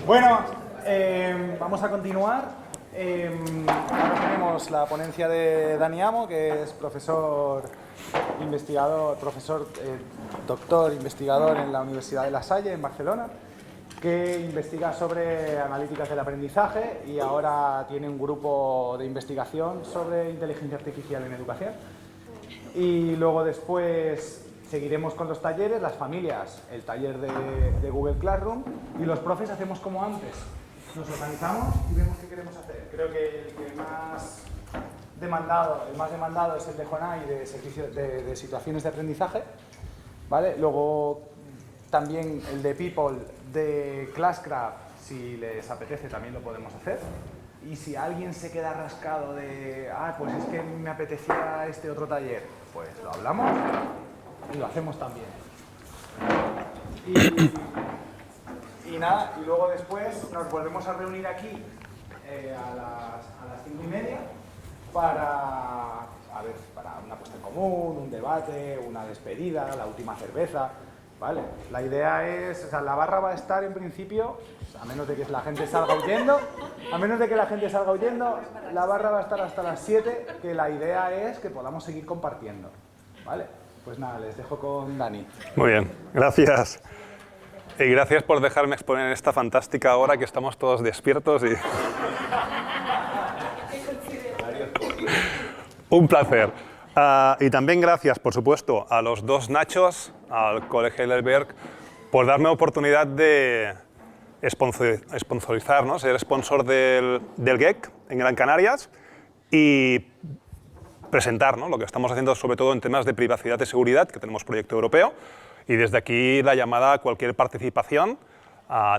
Bueno, vamos a continuar. Ahora tenemos la ponencia de Dani Amo, que es profesor investigador, doctor investigador en la Universidad de La Salle, en Barcelona, que investiga sobre analíticas del aprendizaje y ahora tiene un grupo de investigación sobre inteligencia artificial en educación. Y luego después seguiremos con los talleres, las familias, el taller de Google Classroom, y los profes hacemos como antes. Nos organizamos y vemos qué queremos hacer. Creo que el más demandado es el de Jonai de situaciones de aprendizaje, ¿vale? Luego también el de People de Classcraft, si les apetece también lo podemos hacer. Y si alguien se queda rascado de, pues es que me apetecía este otro taller, pues lo hablamos y lo hacemos también. Y nada, y luego después nos volvemos a reunir aquí a las 5:30 para una puesta en común, un debate, una despedida, la última cerveza, ¿vale? La idea es, la barra va a estar en principio, a menos de que la gente salga huyendo, la barra va a estar hasta las 7, que la idea es que podamos seguir compartiendo, ¿vale? Pues nada, les dejo con Dani. Muy bien, gracias. Y gracias por dejarme exponer esta fantástica hora que estamos todos despiertos y... Un placer. Y también gracias, por supuesto, a los dos Nachos, al Colegio Heidelberg, por darme la oportunidad de sponsorizar, ¿no? Ser sponsor del GEC en Gran Canarias y presentar, ¿no? Lo que estamos haciendo sobre todo en temas de privacidad y seguridad, que tenemos proyecto europeo. Y desde aquí la llamada a cualquier participación,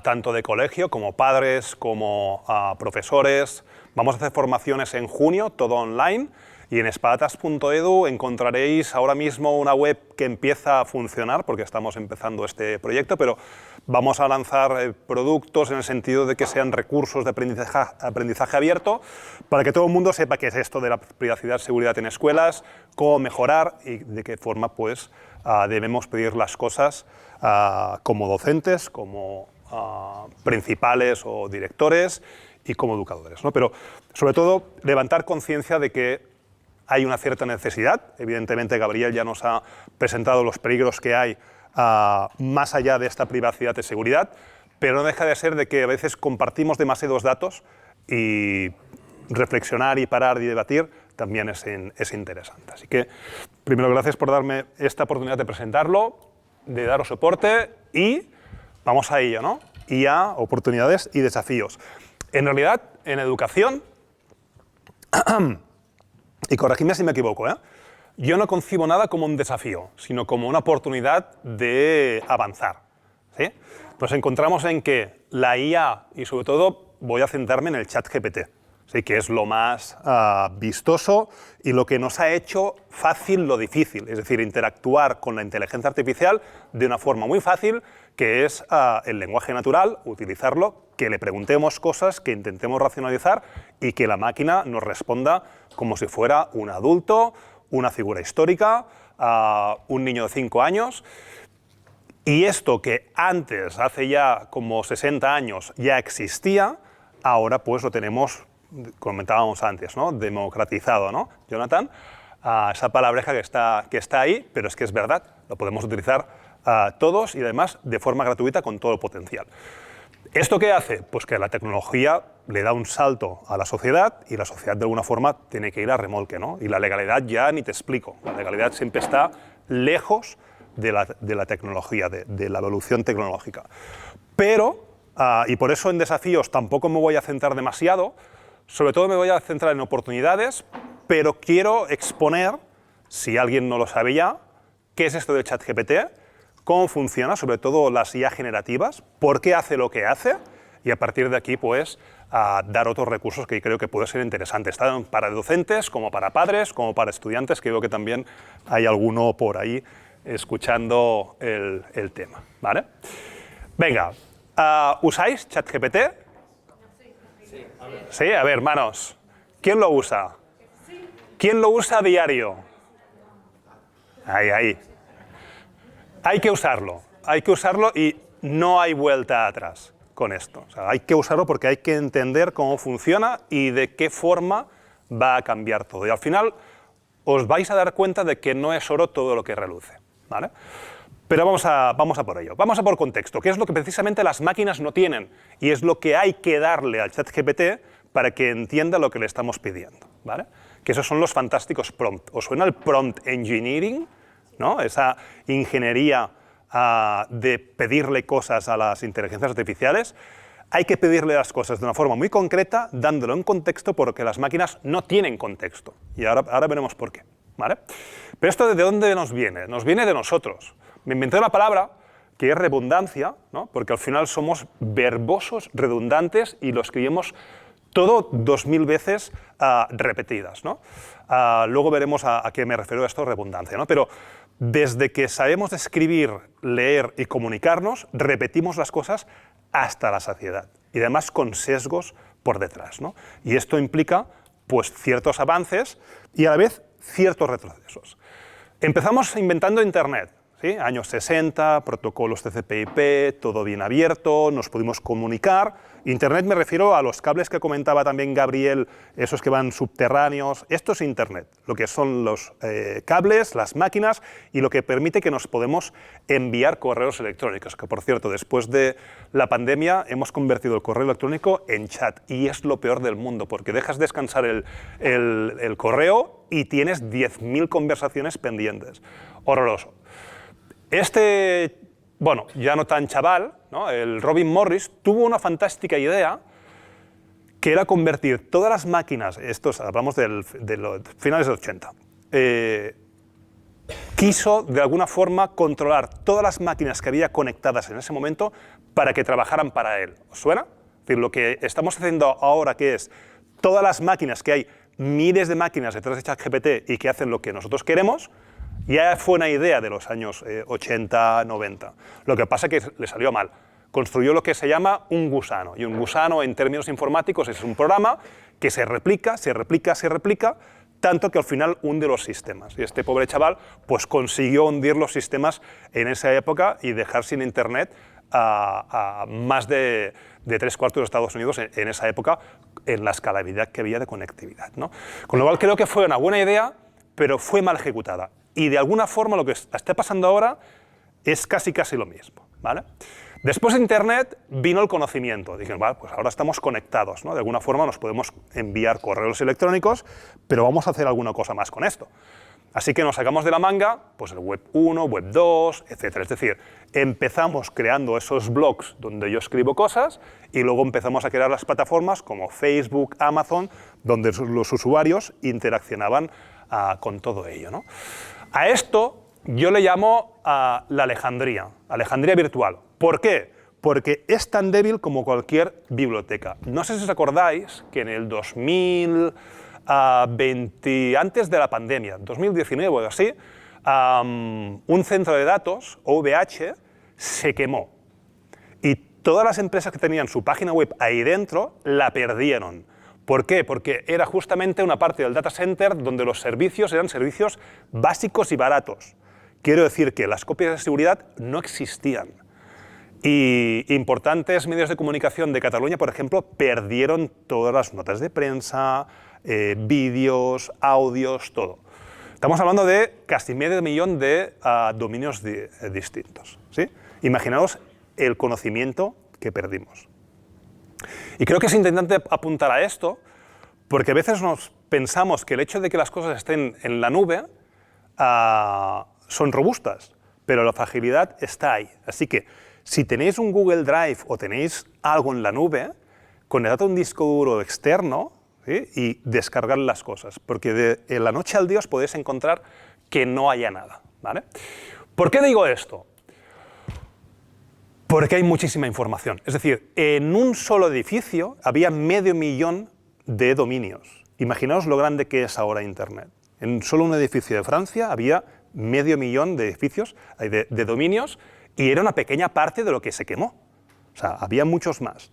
tanto de colegio como padres, como profesores. Vamos a hacer formaciones en junio, todo online. Y en espadatas.edu encontraréis ahora mismo una web que empieza a funcionar, porque estamos empezando este proyecto, pero vamos a lanzar productos en el sentido de que sean recursos de aprendizaje abierto, para que todo el mundo sepa qué es esto de la privacidad y seguridad en escuelas, cómo mejorar y de qué forma pues, debemos pedir las cosas como docentes, como principales o directores y como educadores, ¿no? Pero sobre todo levantar conciencia de que hay una cierta necesidad. Evidentemente, Gabriel ya nos ha presentado los peligros que hay más allá de esta privacidad y seguridad, pero no deja de ser de que a veces compartimos demasiados datos y reflexionar y parar y debatir también es interesante. Así que, primero, gracias por darme esta oportunidad de presentarlo, de daros soporte y vamos a ello, ¿no? Y a oportunidades y desafíos. En realidad, en educación, y corregidme si me equivoco, yo no concibo nada como un desafío, sino como una oportunidad de avanzar, ¿sí? Nos encontramos en que la IA, y sobre todo voy a centrarme en el ChatGPT, ¿sí? Que es lo más vistoso y lo que nos ha hecho fácil lo difícil, es decir, interactuar con la inteligencia artificial de una forma muy fácil, que es el lenguaje natural, utilizarlo, que le preguntemos cosas, que intentemos racionalizar y que la máquina nos responda como si fuera un adulto, una figura histórica, un niño de 5 años. Y esto que antes, hace ya como 60 años, ya existía, ahora pues lo tenemos, comentábamos antes, ¿no? Democratizado, ¿no, Jonathan? Esa palabreja que está ahí, pero es que es verdad, lo podemos utilizar todos y además de forma gratuita con todo el potencial. ¿Esto qué hace? Pues que la tecnología le da un salto a la sociedad y la sociedad de alguna forma tiene que ir a remolque, ¿no? Y la legalidad ya ni te explico, la legalidad siempre está lejos de la tecnología, de la evolución tecnológica. Pero, y por eso en desafíos tampoco me voy a centrar demasiado, sobre todo me voy a centrar en oportunidades, pero quiero exponer, si alguien no lo sabe ya, qué es esto del ChatGPT, cómo funciona, sobre todo las IA generativas, por qué hace lo que hace, y a partir de aquí, pues, dar otros recursos que creo que pueden ser interesantes, tanto para docentes, como para padres, como para estudiantes, que veo que también hay alguno por ahí escuchando el tema, ¿vale? Venga, ¿usáis ChatGPT? Sí, a ver, manos. ¿Quién lo usa? ¿Quién lo usa a diario? Ahí. Hay que usarlo y no hay vuelta atrás. con esto. O sea, hay que usarlo porque hay que entender cómo funciona y de qué forma va a cambiar todo. Y al final os vais a dar cuenta de que no es oro todo lo que reluce, ¿vale? Pero vamos a por ello. Vamos a por contexto, que es lo que precisamente las máquinas no tienen y es lo que hay que darle al ChatGPT para que entienda lo que le estamos pidiendo, ¿vale? Que esos son los fantásticos prompts. ¿Os suena el prompt engineering? ¿No? Esa ingeniería de pedirle cosas a las inteligencias artificiales. Hay que pedirle las cosas de una forma muy concreta, dándolo en contexto, porque las máquinas no tienen contexto. Y ahora veremos por qué, ¿vale? Pero esto ¿de dónde nos viene? Nos viene de nosotros. Me inventé una palabra que es redundancia, ¿no? Porque al final somos verbosos redundantes y lo escribimos todo 2000 veces repetidas, ¿no? Luego veremos a qué me refiero a esto, redundancia, ¿no? Pero desde que sabemos escribir, leer y comunicarnos, repetimos las cosas hasta la saciedad y además con sesgos por detrás, ¿no? Y esto implica pues, ciertos avances y a la vez ciertos retrocesos. Empezamos inventando Internet. ¿Sí? Años 60, protocolos TCP/IP, todo bien abierto, nos pudimos comunicar. Internet me refiero a los cables que comentaba también Gabriel, esos que van subterráneos. Esto es Internet, lo que son los cables, las máquinas y lo que permite que nos podemos enviar correos electrónicos, que por cierto, después de la pandemia hemos convertido el correo electrónico en chat y es lo peor del mundo, porque dejas descansar el correo y tienes 10.000 conversaciones pendientes. Horroroso. Bueno, ya no tan chaval, ¿no? El Robin Morris tuvo una fantástica idea que era convertir todas las máquinas, hablamos de los finales de los 80, quiso de alguna forma controlar todas las máquinas que había conectadas en ese momento para que trabajaran para él. ¿Os suena? Es decir, lo que estamos haciendo ahora, que es todas las máquinas, que hay miles de máquinas detrás de ChatGPT y que hacen lo que nosotros queremos, ya fue una idea de los años 80, 90. Lo que pasa es que le salió mal. Construyó lo que se llama un gusano. Y un gusano, en términos informáticos, es un programa que se replica, tanto que al final hunde los sistemas. Y este pobre chaval pues, consiguió hundir los sistemas en esa época y dejar sin Internet a más de 3/4 de Estados Unidos en esa época, en la escalabilidad que había de conectividad, ¿no? Con lo cual creo que fue una buena idea, pero fue mal ejecutada. Y de alguna forma lo que está pasando ahora es casi lo mismo, ¿vale? Después de Internet vino el conocimiento. Dijeron, vale, pues ahora estamos conectados, ¿no? De alguna forma nos podemos enviar correos electrónicos, pero vamos a hacer alguna cosa más con esto. Así que nos sacamos de la manga pues el Web 1, Web 2, etc. Es decir, empezamos creando esos blogs donde yo escribo cosas y luego empezamos a crear las plataformas como Facebook, Amazon, donde los usuarios interaccionaban con todo ello, ¿no? A esto yo le llamo la Alejandría virtual. ¿Por qué? Porque es tan débil como cualquier biblioteca. No sé si os acordáis que en el 2020, antes de la pandemia, 2019 o así, un centro de datos, OVH, se quemó. Y todas las empresas que tenían su página web ahí dentro la perdieron. ¿Por qué? Porque era justamente una parte del data center donde los servicios eran servicios básicos y baratos. Quiero decir que las copias de seguridad no existían. Y importantes medios de comunicación de Cataluña, por ejemplo, perdieron todas las notas de prensa, vídeos, audios, todo. Estamos hablando de casi medio millón de dominios distintos, ¿sí? Imaginaos el conocimiento que perdimos. Y creo que es interesante apuntar a esto, porque a veces nos pensamos que el hecho de que las cosas estén en la nube son robustas, pero la fragilidad está ahí. Así que si tenéis un Google Drive o tenéis algo en la nube, conectad a un disco duro externo, ¿sí? Y descargar las cosas, porque de la noche al día os podéis encontrar que no haya nada, ¿vale? ¿Por qué digo esto? Porque hay muchísima información. Es decir, en un solo edificio había 500.000 de dominios. Imaginaos lo grande que es ahora Internet. En solo un edificio de Francia había 500.000 de edificios, de dominios, y era una pequeña parte de lo que se quemó. O sea, había muchos más.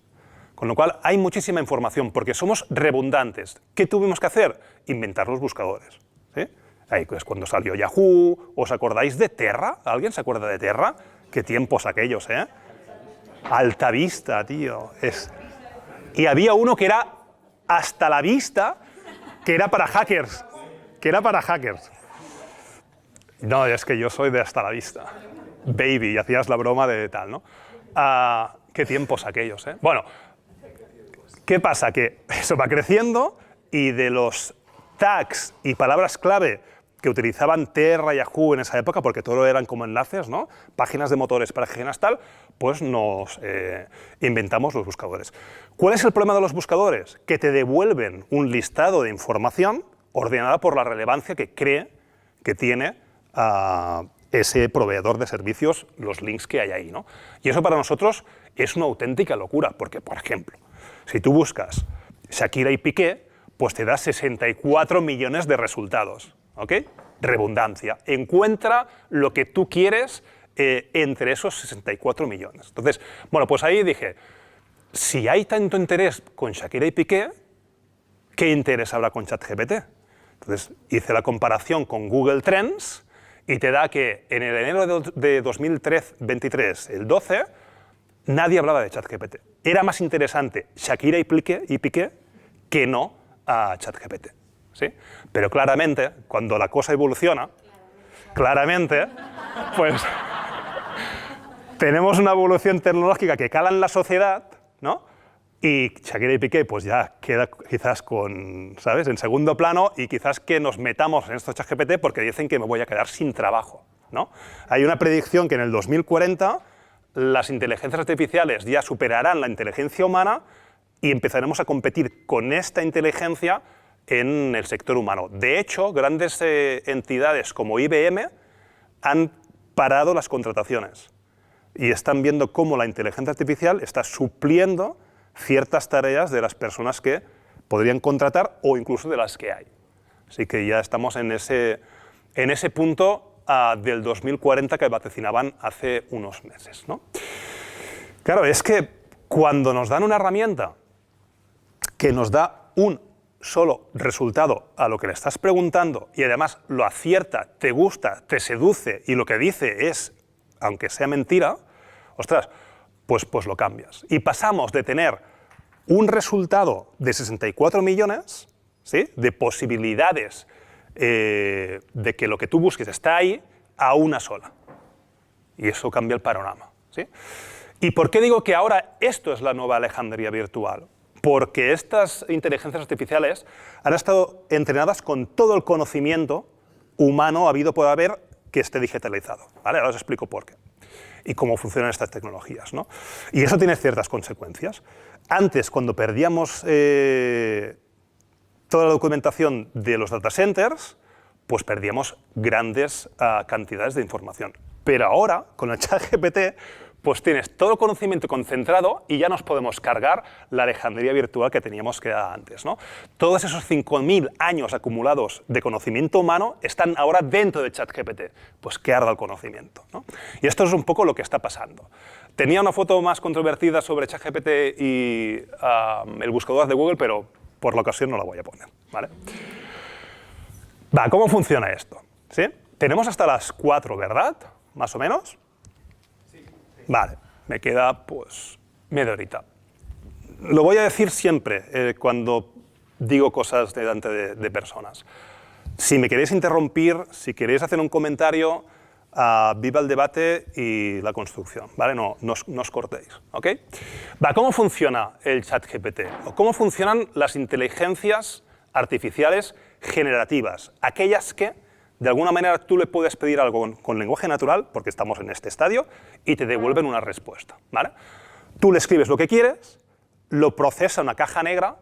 Con lo cual hay muchísima información, porque somos redundantes. ¿Qué tuvimos que hacer? Inventar los buscadores, ¿sí? Ahí es cuando salió Yahoo. ¿Os acordáis de Terra? ¿Alguien se acuerda de Terra? ¿Qué tiempos aquellos, eh? Altavista, tío. Y había uno que era hasta la vista, que era para hackers. No, es que yo soy de hasta la vista. Baby, y hacías la broma de tal, ¿no? Qué tiempos aquellos, ¿eh? Bueno, ¿qué pasa? Que eso va creciendo y de los tags y palabras clave que utilizaban Terra y Yahoo en esa época, porque todo eran como enlaces, ¿no? Páginas de motores, páginas tal, pues nos inventamos los buscadores. ¿Cuál es el problema de los buscadores? Que te devuelven un listado de información ordenada por la relevancia que cree que tiene ese proveedor de servicios, los links que hay ahí, ¿no? Y eso para nosotros es una auténtica locura, porque, por ejemplo, si tú buscas Shakira y Piqué, pues te da 64 millones de resultados, ¿ok? Redundancia. Encuentra lo que tú quieres entre esos 64 millones. Entonces, bueno, pues ahí dije, si hay tanto interés con Shakira y Piqué, ¿qué interés habrá con ChatGPT? Entonces hice la comparación con Google Trends y te da que en el enero de 2023, el 12, nadie hablaba de ChatGPT. Era más interesante Shakira y Piqué que no a ChatGPT, ¿sí? Pero claramente, cuando la cosa evoluciona, pues tenemos una evolución tecnológica que cala en la sociedad, ¿no? Y Shakira y Piqué pues ya queda quizás con, ¿sabes?, en segundo plano, y quizás que nos metamos en esto ChatGPT porque dicen que me voy a quedar sin trabajo, ¿no? Hay una predicción que en el 2040 las inteligencias artificiales ya superarán la inteligencia humana y empezaremos a competir con esta inteligencia en el sector humano. De hecho, grandes entidades como IBM han parado las contrataciones y están viendo cómo la inteligencia artificial está supliendo ciertas tareas de las personas que podrían contratar o incluso de las que hay. Así que ya estamos en ese punto del 2040 que vaticinaban hace unos meses, ¿no? Claro, es que cuando nos dan una herramienta que nos da un solo resultado a lo que le estás preguntando y además lo acierta, te gusta, te seduce y lo que dice es, aunque sea mentira, ostras, pues lo cambias. Y pasamos de tener un resultado de 64 millones, ¿sí?, de posibilidades de que lo que tú busques está ahí, a una sola. Y eso cambia el panorama, ¿sí? ¿Y por qué digo que ahora esto es la nueva Alejandría virtual? Porque estas inteligencias artificiales han estado entrenadas con todo el conocimiento humano habido por haber que esté digitalizado, ¿vale? Ahora os explico por qué y cómo funcionan estas tecnologías, ¿no? Y eso tiene ciertas consecuencias. Antes, cuando perdíamos toda la documentación de los data centers, pues perdíamos grandes cantidades de información. Pero ahora, con el ChatGPT, pues tienes todo el conocimiento concentrado y ya nos podemos cargar la Alejandría virtual que teníamos creada antes, ¿no? Todos esos 5.000 años acumulados de conocimiento humano están ahora dentro de ChatGPT. Pues que arda el conocimiento, ¿no? Y esto es un poco lo que está pasando. Tenía una foto más controvertida sobre ChatGPT y el buscador de Google, pero por la ocasión no la voy a poner, ¿vale? Va, ¿cómo funciona esto? ¿Sí? Tenemos hasta las 4, ¿verdad? Más o menos. Vale, me queda pues media horita. Lo voy a decir siempre cuando digo cosas delante de personas. Si me queréis interrumpir, si queréis hacer un comentario, viva el debate y la construcción, ¿vale? No os cortéis, ¿ok? Va, ¿cómo funciona el ChatGPT? ¿O cómo funcionan las inteligencias artificiales generativas? Aquellas que de alguna manera tú le puedes pedir algo con lenguaje natural, porque estamos en este estadio, y te devuelven una respuesta, ¿vale? Tú le escribes lo que quieres, lo procesa en una caja negra,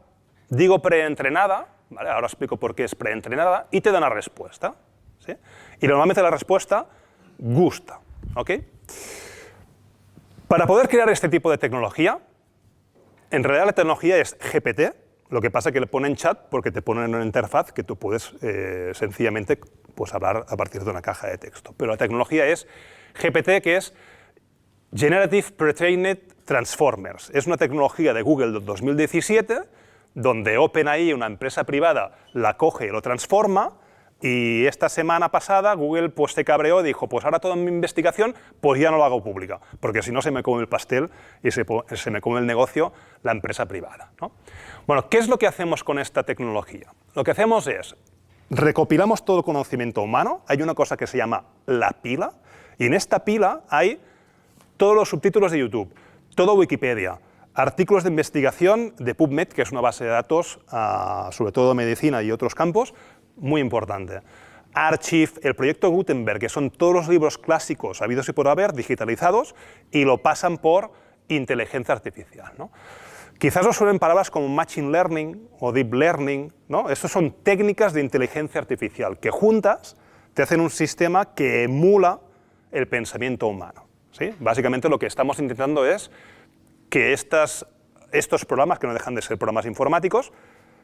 digo preentrenada, ¿vale? Ahora explico por qué es preentrenada, y te da una respuesta, ¿sí? Y normalmente la respuesta gusta, ¿ok? Para poder crear este tipo de tecnología, en realidad la tecnología es GPT, lo que pasa es que le ponen chat porque te ponen una interfaz que tú puedes sencillamente pues, hablar a partir de una caja de texto. Pero la tecnología es GPT, que es Generative Pre-trained Transformers. Es una tecnología de Google del 2017, donde OpenAI, una empresa privada, la coge y lo transforma Y esta semana pasada Google pues se cabreó y dijo, pues ahora toda mi investigación pues ya no la hago pública, porque si no se me come el pastel y se me come el negocio la empresa privada, ¿no? Bueno, ¿qué es lo que hacemos con esta tecnología? Lo que hacemos es, recopilamos todo el conocimiento humano, hay una cosa que se llama la pila, y en esta pila hay todos los subtítulos de YouTube, todo Wikipedia, artículos de investigación de PubMed, que es una base de datos, sobre todo de medicina y otros campos, muy importante. Archive, el proyecto Gutenberg, que son todos los libros clásicos habidos y por haber, digitalizados, y lo pasan por inteligencia artificial, ¿no? Quizás os suenen palabras como Machine Learning o Deep Learning, ¿no? Estas son técnicas de inteligencia artificial que juntas te hacen un sistema que emula el pensamiento humano, ¿sí? Básicamente lo que estamos intentando es que estos programas, que no dejan de ser programas informáticos,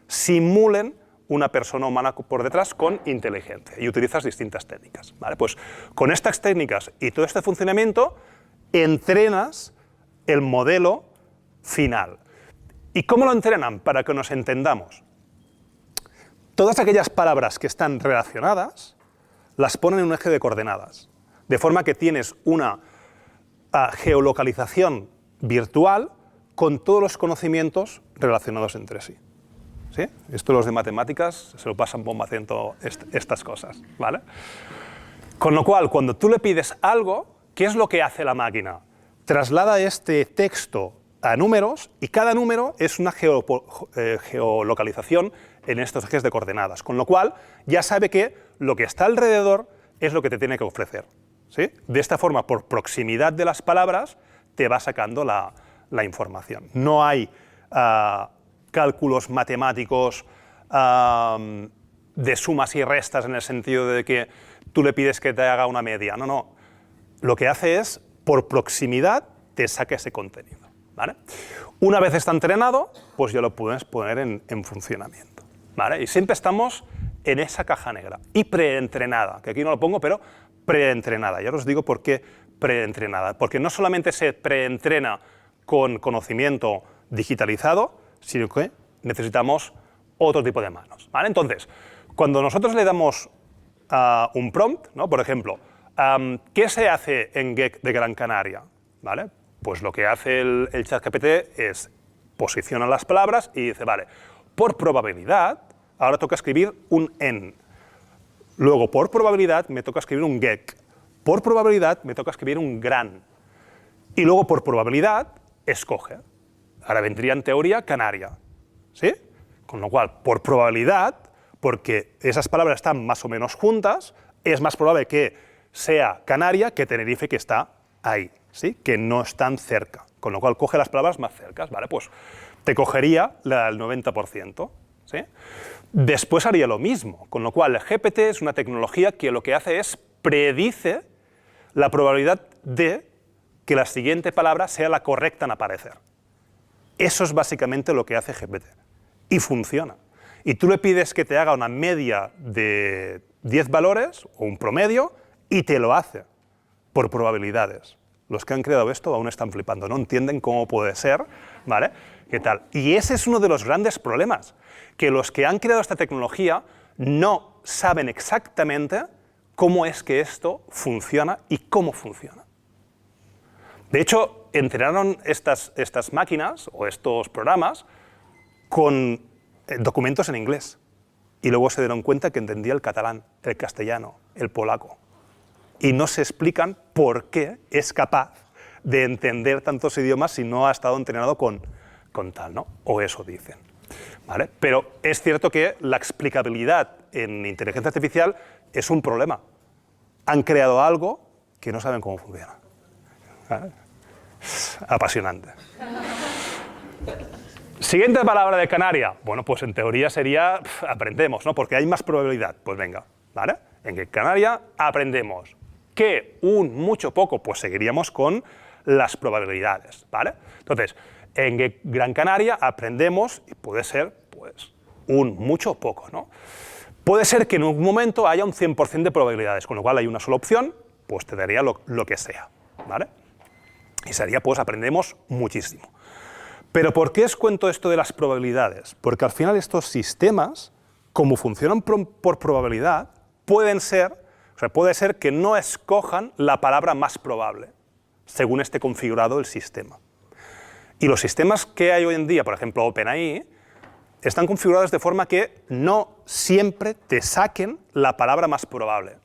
simulen una persona humana por detrás con inteligencia, y utilizas distintas técnicas, ¿vale? Pues con estas técnicas y todo este funcionamiento entrenas el modelo final. ¿Y cómo lo entrenan? Para que nos entendamos. Todas aquellas palabras que están relacionadas las ponen en un eje de coordenadas, de forma que tienes una geolocalización virtual con todos los conocimientos relacionados entre sí. ¿Sí? Esto los de matemáticas se lo pasan bomba haciendo estas cosas, ¿vale? Con lo cual, cuando tú le pides algo, ¿qué es lo que hace la máquina? Traslada este texto a números y cada número es una geolocalización en estos ejes de coordenadas, con lo cual ya sabe que lo que está alrededor es lo que te tiene que ofrecer, ¿sí? De esta forma, por proximidad de las palabras, te va sacando la información. No hay cálculos matemáticos de sumas y restas en el sentido de que tú le pides que te haga una media. No, no. Lo que hace es, por proximidad, te saca ese contenido, ¿vale? Una vez está entrenado, pues ya lo puedes poner en funcionamiento, ¿vale? Y siempre estamos en esa caja negra. Y preentrenada, que aquí no lo pongo, pero preentrenada. Ya os digo por qué preentrenada. Porque no solamente se preentrena con conocimiento digitalizado, sino que necesitamos otro tipo de manos, ¿vale? Entonces, cuando nosotros le damos un prompt, ¿no? Por ejemplo, ¿qué se hace en Geek de Gran Canaria? ¿Vale? Pues lo que hace el ChatGPT es posiciona las palabras y dice, vale, por probabilidad, ahora toca escribir un en. Luego, por probabilidad, me toca escribir un Geek. Por probabilidad, me toca escribir un gran. Y luego, por probabilidad, escoge. Ahora vendría en teoría Canaria, ¿sí? Con lo cual, por probabilidad, porque esas palabras están más o menos juntas, es más probable que sea Canaria que Tenerife, que está ahí, ¿sí? Que no están cerca. Con lo cual, coge las palabras más cercas, ¿vale? Pues te cogería el 90%, ¿sí? Después haría lo mismo, con lo cual el GPT es una tecnología que lo que hace es predice la probabilidad de que la siguiente palabra sea la correcta en aparecer. Eso es básicamente lo que hace GPT. Y funciona. Y tú le pides que te haga una media de 10 valores o un promedio y te lo hace por probabilidades. Los que han creado esto aún están flipando, no entienden cómo puede ser, ¿vale? ¿Qué tal? Y ese es uno de los grandes problemas, que los que han creado esta tecnología no saben exactamente cómo es que esto funciona y cómo funciona. De hecho, entrenaron estas máquinas o estos programas con documentos en inglés y luego se dieron cuenta que entendía el catalán, el castellano, el polaco. Y no se explican por qué es capaz de entender tantos idiomas si no ha estado entrenado con tal, ¿no? O eso dicen, ¿vale? Pero es cierto que la explicabilidad en inteligencia artificial es un problema. Han creado algo que no saben cómo funciona. ¿Vale? Apasionante. Siguiente palabra de Canaria. Bueno, pues en teoría sería aprendemos, ¿no? Porque hay más probabilidad. Pues venga, ¿vale? En Canaria aprendemos. ¿Qué? Un, mucho, poco. Pues seguiríamos con las probabilidades, ¿vale? Entonces, en Gran Canaria aprendemos, y puede ser, pues, un, mucho, poco, ¿no? Puede ser que en un momento haya un 100% de probabilidades, con lo cual hay una sola opción, pues te daría lo que sea, ¿vale? Y sería, pues, aprendemos muchísimo. Pero ¿por qué os cuento esto de las probabilidades? Porque al final estos sistemas, como funcionan por probabilidad, puede ser que no escojan la palabra más probable, según esté configurado el sistema. Y los sistemas que hay hoy en día, por ejemplo OpenAI, están configurados de forma que no siempre te saquen la palabra más probable,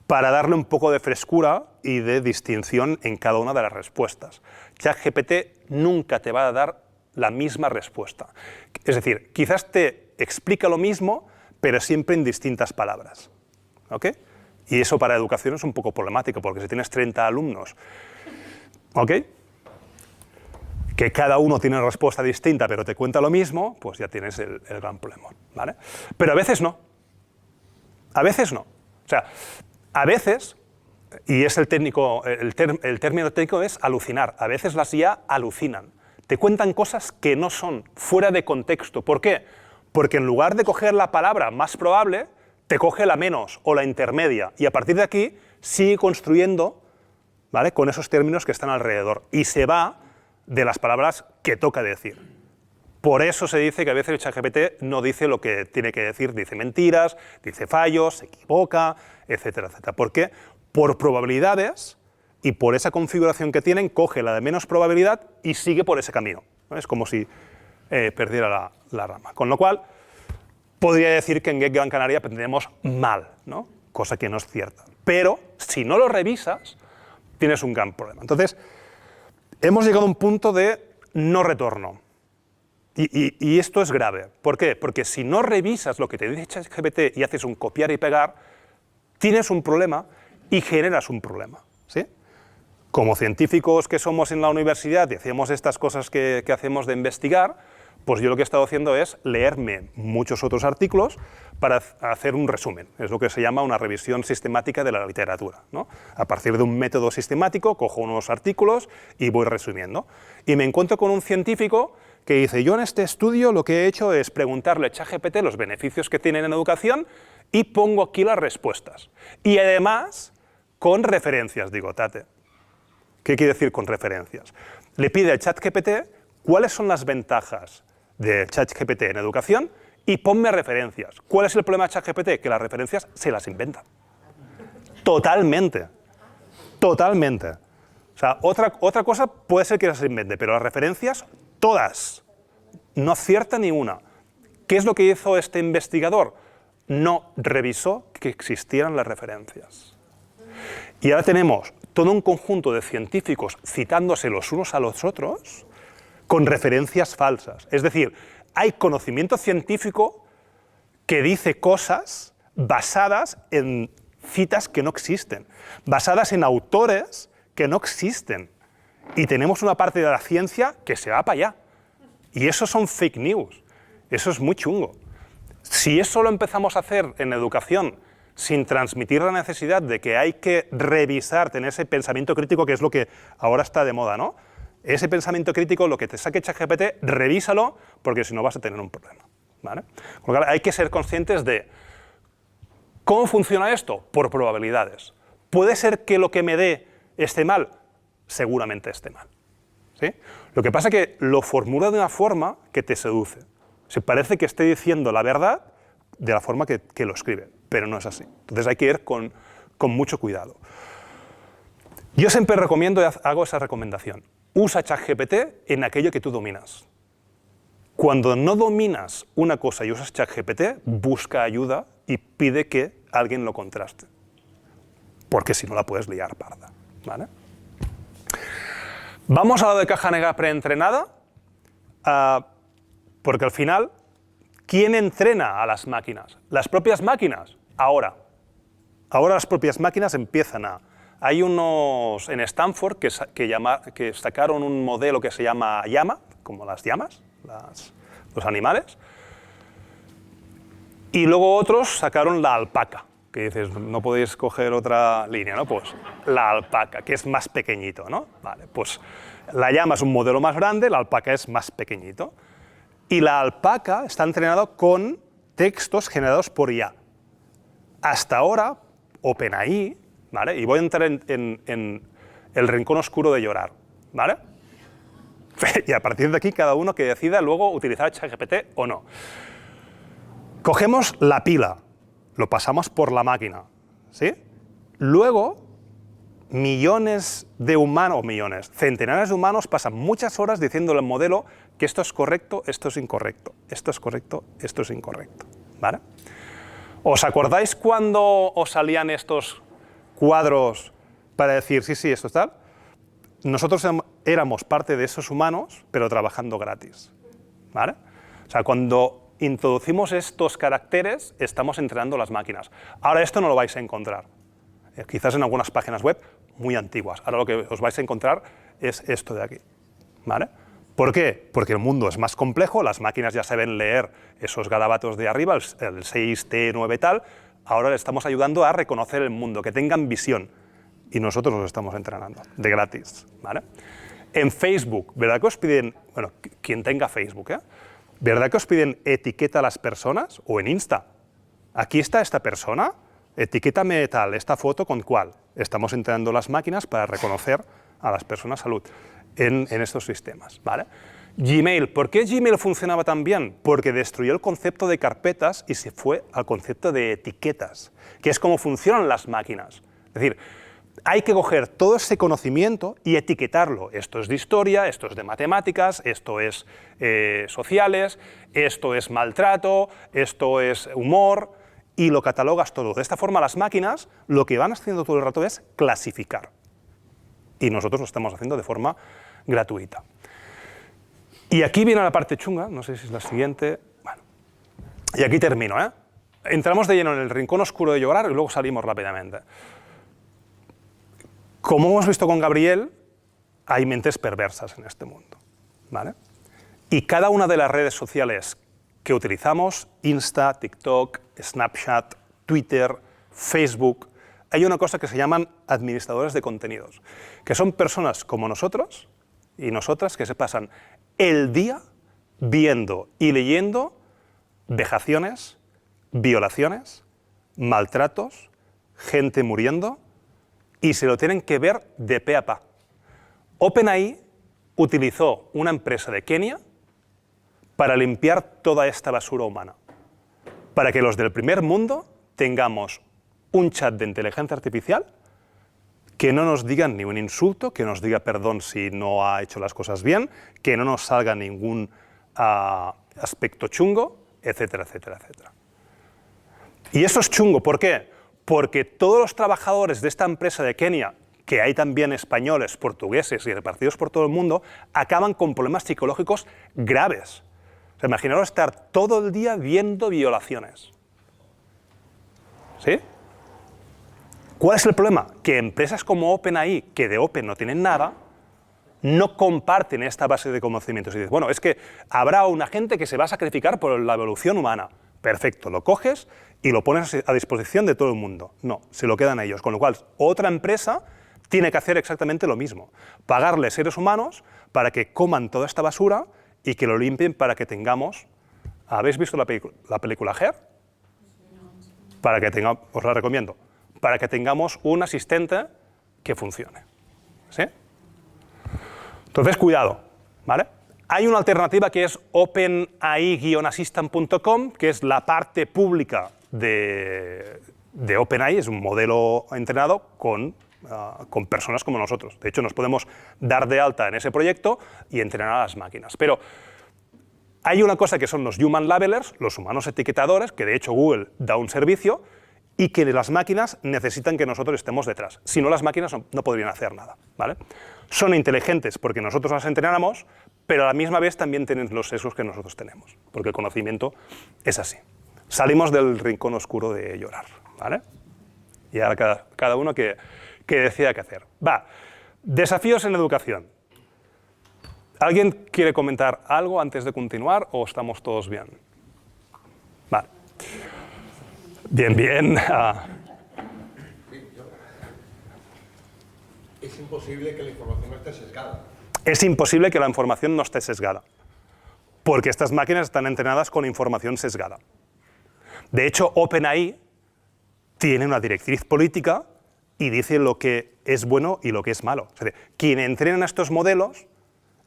para darle un poco de frescura y de distinción en cada una de las respuestas. ChatGPT nunca te va a dar la misma respuesta. Es decir, quizás te explica lo mismo, pero siempre en distintas palabras. ¿Ok? Y eso para educación es un poco problemático, porque si tienes 30 alumnos, ¿ok?, que cada uno tiene una respuesta distinta, pero te cuenta lo mismo, pues ya tienes el gran problema, ¿vale? Pero a veces no. A veces no. O sea, a veces, y es el término técnico es alucinar, a veces las IA alucinan. Te cuentan cosas que no son, fuera de contexto. ¿Por qué? Porque en lugar de coger la palabra más probable, te coge la menos o la intermedia, y a partir de aquí sigue construyendo, ¿vale?, con esos términos que están alrededor, y se va de las palabras que toca decir. Por eso se dice que a veces el ChatGPT no dice lo que tiene que decir, dice mentiras, dice fallos, se equivoca, etcétera, etcétera. ¿Por qué? Por probabilidades y por esa configuración que tienen, coge la de menos probabilidad y sigue por ese camino, ¿no? Es como si perdiera la rama. Con lo cual, podría decir que en Get Gran Canaria aprendemos mal, ¿no?, cosa que no es cierta. Pero si no lo revisas, tienes un gran problema. Entonces, hemos llegado a un punto de no retorno. Y esto es grave. ¿Por qué? Porque si no revisas lo que te dice ChatGPT y haces un copiar y pegar, tienes un problema y generas un problema, ¿sí? Como científicos que somos en la universidad y hacemos estas cosas que hacemos de investigar, pues yo lo que he estado haciendo es leerme muchos otros artículos para hacer un resumen. Es lo que se llama una revisión sistemática de la literatura, ¿no? A partir de un método sistemático, cojo unos artículos y voy resumiendo. Y me encuentro con un científico que dice, yo en este estudio lo que he hecho es preguntarle a ChatGPT los beneficios que tienen en educación y pongo aquí las respuestas. Y además, con referencias, digo, tate. ¿Qué quiere decir con referencias? Le pide al ChatGPT cuáles son las ventajas de ChatGPT en educación y ponme referencias. ¿Cuál es el problema de ChatGPT? Que las referencias se las inventa. Totalmente. Totalmente. O sea, otra cosa puede ser que las invente, pero las referencias, todas. No acierta ni una. ¿Qué es lo que hizo este investigador? No revisó que existieran las referencias. Y ahora tenemos todo un conjunto de científicos citándose los unos a los otros con referencias falsas. Es decir, hay conocimiento científico que dice cosas basadas en citas que no existen, basadas en autores que no existen. Y tenemos una parte de la ciencia que se va para allá. Y eso son fake news. Eso es muy chungo. Si eso lo empezamos a hacer en educación sin transmitir la necesidad de que hay que revisar, tener ese pensamiento crítico, que es lo que ahora está de moda, ¿no? Ese pensamiento crítico, lo que te saque ChatGPT, revísalo, porque si no vas a tener un problema, ¿vale? Con lo cual hay que ser conscientes de cómo funciona esto, por probabilidades. ¿Puede ser que lo que me dé esté mal? Seguramente esté mal, ¿sí? Lo que pasa es que lo formula de una forma que te seduce. Se parece que esté diciendo la verdad de la forma que lo escribe, pero no es así. Entonces hay que ir con mucho cuidado. Yo siempre recomiendo, y hago esa recomendación, usa ChatGPT en aquello que tú dominas. Cuando no dominas una cosa y usas ChatGPT, busca ayuda y pide que alguien lo contraste. Porque si no la puedes liar parda, ¿vale? Vamos a lo de caja negra preentrenada, porque al final, ¿quién entrena a las máquinas? ¿Las propias máquinas? Ahora las propias máquinas empiezan a... Hay unos en Stanford que sacaron un modelo que se llama llama, como las llamas, los animales, y luego otros sacaron la alpaca, que dices, no podéis coger otra línea, ¿no? Pues la alpaca, que es más pequeñito, ¿no? Vale, pues la llama es un modelo más grande, la alpaca es más pequeñito, y la alpaca está entrenada con textos generados por IA. Hasta ahora, OpenAI, ¿vale? Y voy a entrar en el rincón oscuro de llorar, ¿vale? Y a partir de aquí, cada uno que decida luego utilizar ChatGPT o no. Cogemos la pila. lo pasamos por la máquina, ¿sí? Luego, millones de humanos, centenares de humanos pasan muchas horas diciéndole al modelo que esto es correcto, esto es incorrecto, esto es correcto, esto es incorrecto, ¿vale? ¿Os acordáis cuando os salían estos cuadros para decir, sí, sí, esto es tal? Nosotros éramos parte de esos humanos, pero trabajando gratis, ¿vale? O sea, cuando introducimos estos caracteres, estamos entrenando las máquinas. Ahora esto no lo vais a encontrar. Quizás en algunas páginas web muy antiguas. Ahora lo que os vais a encontrar es esto de aquí, ¿vale? ¿Por qué? Porque el mundo es más complejo, las máquinas ya saben leer esos garabatos de arriba, el 6T9 tal. Ahora le estamos ayudando a reconocer el mundo, que tengan visión. Y nosotros los estamos entrenando, de gratis, ¿vale? En Facebook, ¿verdad que os piden, bueno, quien tenga Facebook, ¿verdad que os piden etiqueta a las personas? O en Insta. Aquí está esta persona, etiquétame tal, esta foto con cuál. Estamos entrenando las máquinas para reconocer a las personas salud en estos sistemas, ¿vale? Gmail, ¿por qué Gmail funcionaba tan bien? Porque destruyó el concepto de carpetas y se fue al concepto de etiquetas, que es como funcionan las máquinas. Es decir, hay que coger todo ese conocimiento y etiquetarlo. Esto es de historia, esto es de matemáticas, esto es sociales, esto es maltrato, esto es humor, y lo catalogas todo. De esta forma las máquinas lo que van haciendo todo el rato es clasificar. Y nosotros lo estamos haciendo de forma gratuita. Y aquí viene la parte chunga, no sé si es la siguiente. Bueno, y aquí termino, ¿eh? Entramos de lleno en el rincón oscuro de llorar y luego salimos rápidamente. Como hemos visto con Gabriel, hay mentes perversas en este mundo, ¿vale? Y cada una de las redes sociales que utilizamos, Insta, TikTok, Snapchat, Twitter, Facebook, hay una cosa que se llaman administradores de contenidos, que son personas como nosotros y nosotras que se pasan el día viendo y leyendo vejaciones, violaciones, maltratos, gente muriendo, y se lo tienen que ver de pe a pa. OpenAI utilizó una empresa de Kenia para limpiar toda esta basura humana, para que los del primer mundo tengamos un chat de inteligencia artificial que no nos diga ni un insulto, que nos diga perdón si no ha hecho las cosas bien, que no nos salga ningún aspecto chungo, etcétera, etcétera, etcétera. Y eso es chungo, ¿por qué? Porque todos los trabajadores de esta empresa de Kenia, que hay también españoles, portugueses y repartidos por todo el mundo, acaban con problemas psicológicos graves. O sea, imaginaros estar todo el día viendo violaciones. ¿Sí? ¿Cuál es el problema? Que empresas como OpenAI, que de Open no tienen nada, no comparten esta base de conocimientos. Y dices, bueno, es que habrá una gente que se va a sacrificar por la evolución humana. Perfecto, lo coges y lo pones a disposición de todo el mundo. No, se lo quedan a ellos. Con lo cual, otra empresa tiene que hacer exactamente lo mismo. Pagarle seres humanos para que coman toda esta basura y que lo limpien para que tengamos... ¿Habéis visto la película Her? Para que os la recomiendo. Para que tengamos un asistente que funcione. ¿Sí? Entonces, cuidado, ¿vale? Hay una alternativa que es openai-assistant.com, que es la parte pública de OpenAI, es un modelo entrenado con personas como nosotros. De hecho, nos podemos dar de alta en ese proyecto y entrenar a las máquinas. Pero hay una cosa que son los human labelers, los humanos etiquetadores, que de hecho Google da un servicio, y que las máquinas necesitan que nosotros estemos detrás. Si no, las máquinas no podrían hacer nada, ¿vale? Son inteligentes porque nosotros las entrenamos, pero a la misma vez también tienen los sesgos que nosotros tenemos, porque el conocimiento es así. Salimos del rincón oscuro de llorar, ¿vale? Y ahora cada uno que decida qué hacer. Va, desafíos en educación. ¿Alguien quiere comentar algo antes de continuar o estamos todos bien? Vale. Bien, bien. Es imposible que la información no esté sesgada. Es imposible que la información no esté sesgada, porque estas máquinas están entrenadas con información sesgada. De hecho, OpenAI tiene una directriz política y dice lo que es bueno y lo que es malo. Es decir, quienes entrenan estos modelos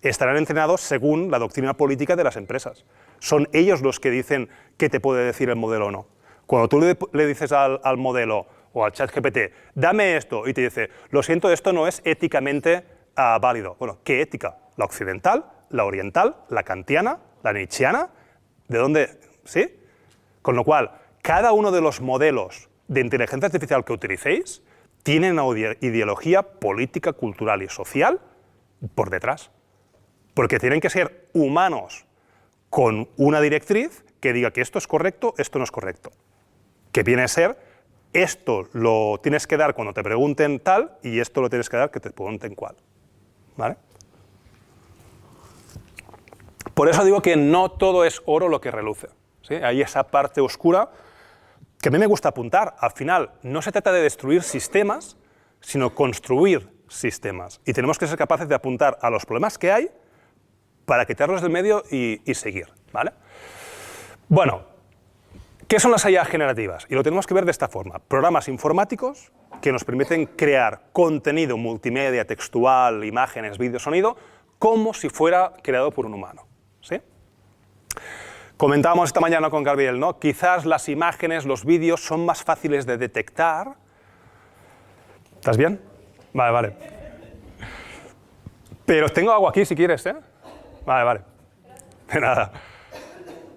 estarán entrenados según la doctrina política de las empresas. Son ellos los que dicen qué te puede decir el modelo o no. Cuando tú le dices al modelo o al chat GPT, dame esto, y te dice, lo siento, esto no es éticamente válido. Bueno, ¿qué ética? ¿La occidental? ¿La oriental? ¿La kantiana? ¿La nietzscheana? ¿De dónde? ¿Sí? Con lo cual, cada uno de los modelos de inteligencia artificial que utilicéis tienen una ideología política, cultural y social por detrás. Porque tienen que ser humanos con una directriz que diga que esto es correcto, esto no es correcto. Que viene a ser, esto lo tienes que dar cuando te pregunten tal y esto lo tienes que dar que te pregunten cuál. ¿Vale? Por eso digo que no todo es oro lo que reluce, ¿sí? Hay esa parte oscura que a mí me gusta apuntar. Al final, no se trata de destruir sistemas, sino construir sistemas. Y tenemos que ser capaces de apuntar a los problemas que hay para quitarlos del medio y seguir, ¿vale? Bueno, ¿qué son las IA generativas? Y lo tenemos que ver de esta forma. Programas informáticos que nos permiten crear contenido multimedia, textual, imágenes, vídeo, sonido, como si fuera creado por un humano, ¿sí? Comentábamos esta mañana con Gabriel, ¿no? Quizás las imágenes, los vídeos son más fáciles de detectar. ¿Estás bien? Vale, vale. Pero tengo agua aquí si quieres, ¿eh? Vale, vale. De nada.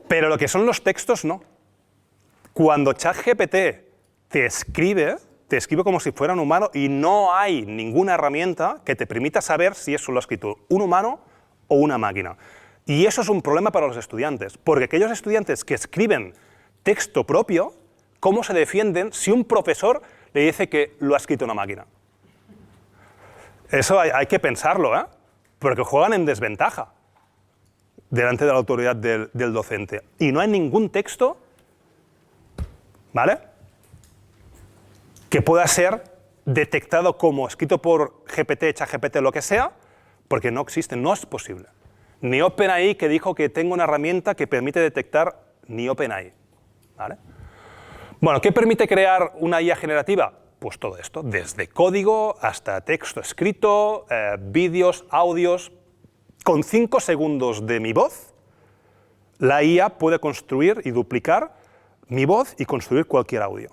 Pero lo que son los textos, no. Cuando ChatGPT te escribe como si fuera un humano y no hay ninguna herramienta que te permita saber si eso lo ha escrito un humano o una máquina. Y eso es un problema para los estudiantes, porque aquellos estudiantes que escriben texto propio, ¿cómo se defienden si un profesor le dice que lo ha escrito una máquina? Eso hay que pensarlo, ¿eh? Porque juegan en desventaja delante de la autoridad del docente. Y no hay ningún texto, ¿vale?, que pueda ser detectado como escrito por GPT, ChatGPT, lo que sea, porque no existe, no es posible. Ni OpenAI, que dijo que tengo una herramienta que permite detectar, ni OpenAI, ¿vale? Bueno, ¿qué permite crear una IA generativa? Pues todo esto, desde código hasta texto escrito, vídeos, audios. Con 5 segundos de mi voz, la IA puede construir y duplicar mi voz y construir cualquier audio.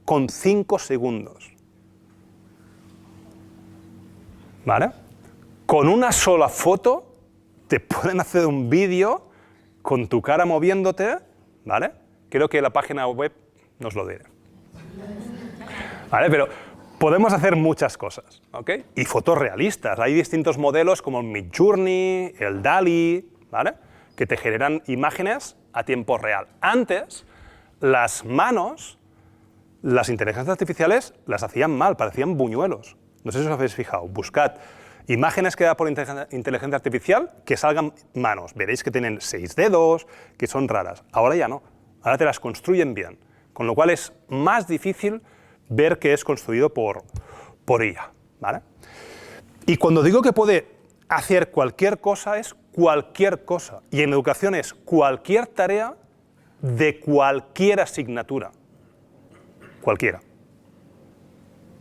Con 5 segundos. ¿Vale? Con una sola foto te pueden hacer un vídeo con tu cara moviéndote, ¿vale? Creo que la página web nos lo dirá. ¿Vale? Pero podemos hacer muchas cosas, ¿ok? Y fotos realistas. Hay distintos modelos como el Midjourney, el DALL-E, ¿vale?, que te generan imágenes a tiempo real. Antes, las manos, las inteligencias artificiales las hacían mal, parecían buñuelos. No sé si os habéis fijado. Buscad imágenes que da por inteligencia artificial que salgan manos. Veréis que tienen 6 dedos, que son raras. Ahora ya no. Ahora te las construyen bien. Con lo cual es más difícil ver que es construido por IA, ¿vale? Y cuando digo que puede hacer cualquier cosa, es cualquier cosa. Y en educación es cualquier tarea de cualquier asignatura. Cualquiera.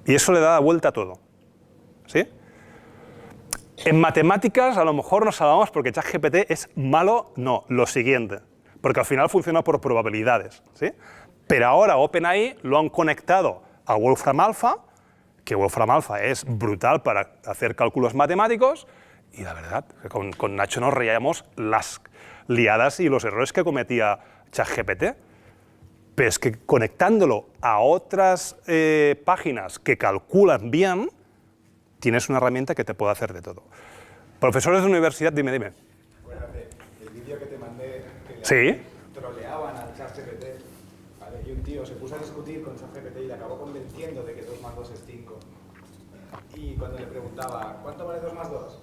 Y eso le da la vuelta a todo, ¿sí? En matemáticas a lo mejor nos salvamos porque ChatGPT es malo, no, lo siguiente. Porque al final funciona por probabilidades, ¿sí? Pero ahora OpenAI lo han conectado a Wolfram Alpha, que Wolfram Alpha es brutal para hacer cálculos matemáticos, y la verdad, con Nacho nos reíamos las liadas y los errores que cometía ChatGPT. Pero es que conectándolo a otras páginas que calculan bien, tienes una herramienta que te puede hacer de todo. Profesores de universidad, dime. Acuérdate, el vídeo que te mandé, que Sí. troleaban al ChatGPT, ¿vale? Y un tío se puso a discutir con ChatGPT y le acabó convenciendo de que 2 más 2 es 5. Y cuando le preguntaba, ¿cuánto vale 2 más 2?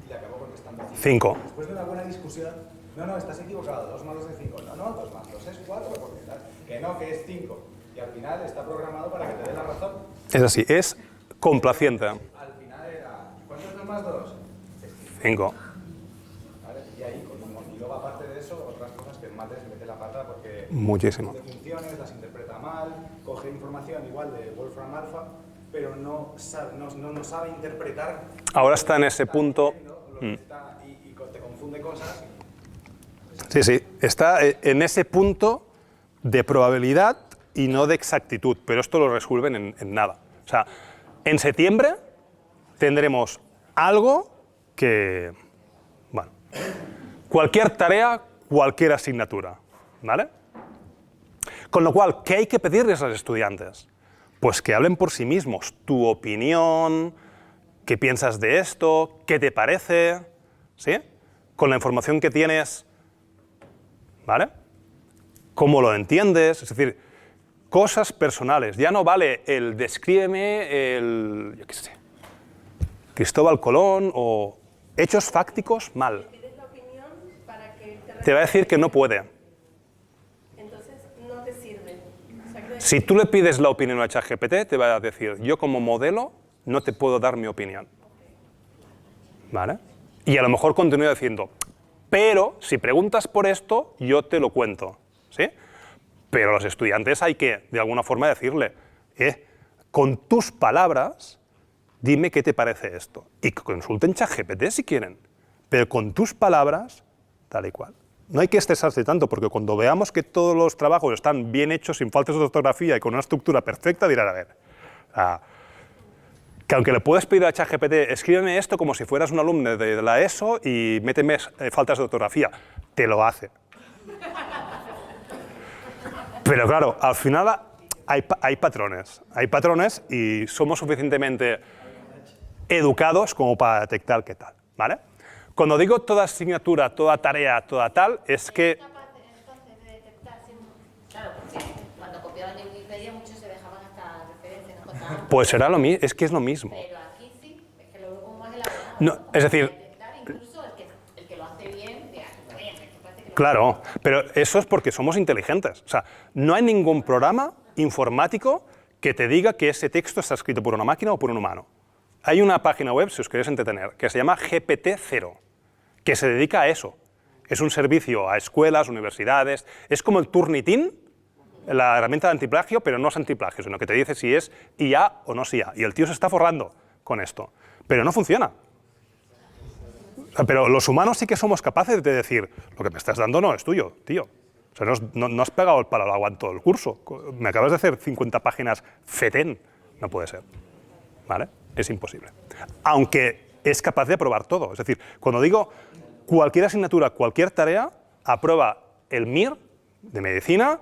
Y le acabó contestando 5. Después de una buena discusión, no, estás equivocado, 2 más 2 es 5. No, 2 más 2 es 4, porque tal. Que no, que es 5. Y al final está programado para que te dé la razón. Es así, es complaciente. Al final era, ¿cuánto es 2 más 2? 5. ¿Vale? Y ahí, y luego aparte de eso, otras cosas que el mate se mete la pata porque Muchísimo. de funciones, las interpreta mal, coge información igual de Wolfram Alpha, pero no sabe interpretar. Ahora está en ese punto. Y te confunde cosas. Sí, está en ese punto de probabilidad y no de exactitud, pero esto lo resuelven en nada. O sea, en septiembre tendremos algo que, bueno, cualquier tarea, cualquier asignatura, ¿vale? Con lo cual, ¿qué hay que pedirles a los estudiantes? Pues que hablen por sí mismos, tu opinión, qué piensas de esto, qué te parece, ¿sí? Con la información que tienes, ¿vale? ¿Cómo lo entiendes? Es decir, cosas personales. Ya no vale el descríbeme el, yo qué sé, Cristóbal Colón o hechos fácticos mal. ¿Pides la opinión para que Te va a decir que no puede. Entonces no te sirve. O sea, que Si tú le pides la opinión a ChatGPT, te va a decir, yo como modelo no te puedo dar mi opinión. ¿Vale? Y a lo mejor continúa diciendo, pero si preguntas por esto, yo te lo cuento. ¿Sí? Pero a los estudiantes hay que, de alguna forma, decirle, con tus palabras, dime qué te parece esto. Y que consulten ChatGPT si quieren, pero con tus palabras, tal y cual. No hay que estresarse tanto, porque cuando veamos que todos los trabajos están bien hechos, sin faltas de ortografía y con una estructura perfecta, dirán, a ver, que aunque le puedes pedir a ChatGPT, escríbeme esto como si fueras un alumno de la ESO y méteme faltas de ortografía, te lo hace. Pero claro, al final hay patrones y somos suficientemente educados como para detectar qué tal, ¿vale? Cuando digo toda asignatura, toda tarea, toda tal, es que... capaz entonces de detectar claro, porque cuando copiaban de Wikipedia muchos se dejaban hasta referencias, no contaban. Pues será lo mismo, es que es lo mismo. Pero aquí sí, es que lo veo como más elaborado. No, es decir... Detectar incluso el que lo hace bien, de está bien, que parece que lo Claro, pero eso es porque somos inteligentes. O sea, no hay ningún programa informático que te diga que ese texto está escrito por una máquina o por un humano. Hay una página web, si os queréis entretener, que se llama GPT-0, que se dedica a eso. Es un servicio a escuelas, universidades, es como el Turnitin, la herramienta de antiplagio, pero no es antiplagio, sino que te dice si es IA o no es IA. Y el tío se está forrando con esto. Pero no funciona. Pero los humanos sí que somos capaces de decir, lo que me estás dando no es tuyo, tío. O sea, no has pegado el palo al agua en todo el curso. Me acabas de hacer 50 páginas fetén. No puede ser. ¿Vale? Es imposible. Aunque es capaz de aprobar todo. Es decir, cuando digo cualquier asignatura, cualquier tarea, aprueba el MIR de medicina,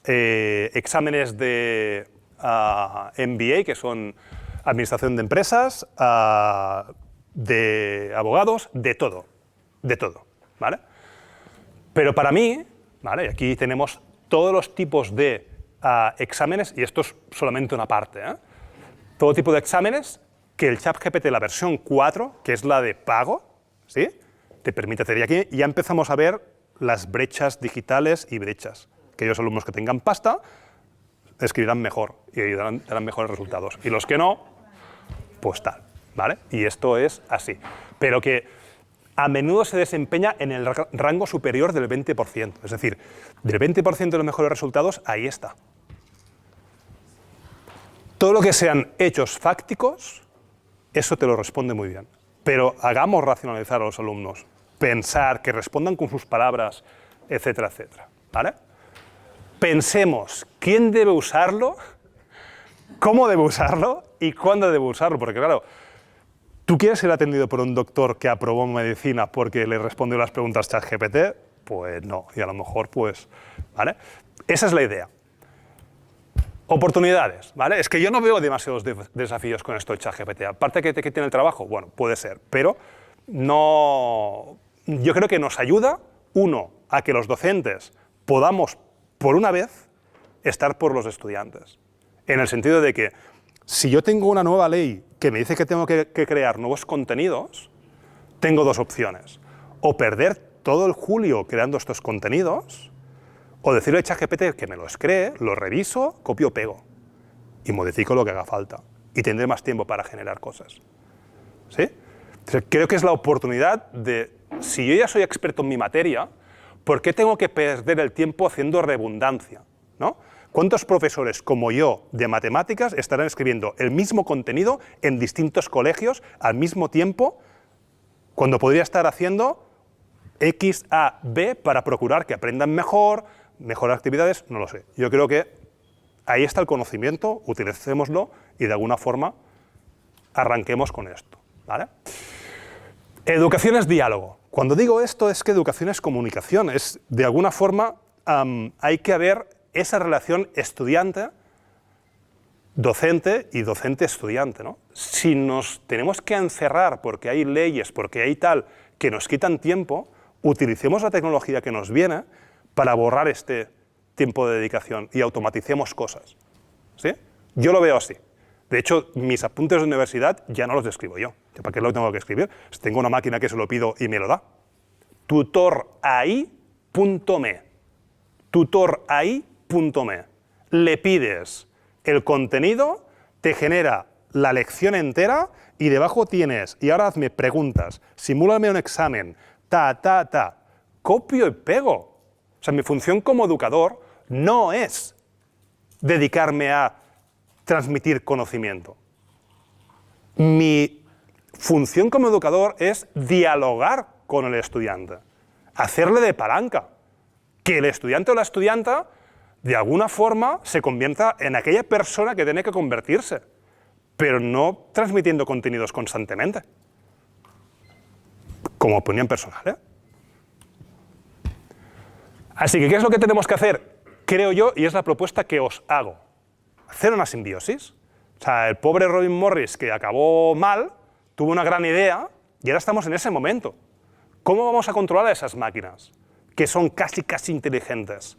exámenes de MBA, que son administración de empresas, de abogados, de todo, ¿vale? Pero para mí, ¿vale? Y aquí tenemos todos los tipos de exámenes, y esto es solamente una parte, todo tipo de exámenes que el ChatGPT, la versión 4, que es la de pago, ¿sí? Te permite hacer. Y aquí ya empezamos a ver las brechas digitales y brechas. Aquellos alumnos que tengan pasta escribirán mejor y darán mejores resultados. Y los que no, pues tal, ¿vale? Y esto es así. Pero que a menudo se desempeña en el rango superior del 20%. Es decir, del 20% de los mejores resultados, ahí está. Todo lo que sean hechos fácticos, eso te lo responde muy bien. Pero hagamos racionalizar a los alumnos, pensar, que respondan con sus palabras, etcétera, etcétera, ¿vale? Pensemos quién debe usarlo, cómo debe usarlo y cuándo debe usarlo. Porque claro, ¿tú quieres ser atendido por un doctor que aprobó medicina porque le respondió las preguntas ChatGPT? Pues no, y a lo mejor pues, ¿vale? Esa es la idea. Oportunidades, ¿vale? Es que yo no veo demasiados desafíos con esto de ChatGPT. Aparte que tiene el trabajo, bueno, puede ser, pero no... Yo creo que nos ayuda, uno, a que los docentes podamos, por una vez, estar por los estudiantes. En el sentido de que, si yo tengo una nueva ley que me dice que tengo que crear nuevos contenidos, tengo dos opciones. O perder todo el julio creando estos contenidos, o decirle a ChatGPT que me los cree, lo reviso, copio, pego y modifico lo que haga falta. Y tendré más tiempo para generar cosas. ¿Sí? Entonces, creo que es la oportunidad de, si yo ya soy experto en mi materia, ¿por qué tengo que perder el tiempo haciendo redundancia? ¿No? ¿Cuántos profesores como yo de matemáticas estarán escribiendo el mismo contenido en distintos colegios al mismo tiempo, cuando podría estar haciendo X, A, B para procurar que aprendan mejor, mejor actividades? No lo sé. Yo creo que ahí está el conocimiento, utilicémoslo y de alguna forma arranquemos con esto, ¿vale? Educación es diálogo. Cuando digo esto es que educación es comunicación, es de alguna forma hay que haber esa relación estudiante-docente y docente-estudiante, ¿no? Si nos tenemos que encerrar porque hay leyes, porque hay tal, que nos quitan tiempo, utilicemos la tecnología que nos viene para borrar este tiempo de dedicación y automaticemos cosas, ¿sí? Yo lo veo así. De hecho, mis apuntes de universidad ya no los escribo yo. ¿Para qué lo tengo que escribir? Tengo una máquina que se lo pido y me lo da. tutorai.me. tutorai.me. Le pides el contenido, te genera la lección entera y debajo tienes, y ahora hazme preguntas, simúlame un examen, copio y pego. O sea, mi función como educador no es dedicarme a transmitir conocimiento. Mi función como educador es dialogar con el estudiante, hacerle de palanca, que el estudiante o la estudianta de alguna forma se convierta en aquella persona que tiene que convertirse, pero no transmitiendo contenidos constantemente. Como opinión personal, ¿eh? Así que, ¿qué es lo que tenemos que hacer? Creo yo, y es la propuesta que os hago. Hacer una simbiosis. O sea, el pobre Robin Morris, que acabó mal, tuvo una gran idea y ahora estamos en ese momento. ¿Cómo vamos a controlar a esas máquinas? Que son casi inteligentes,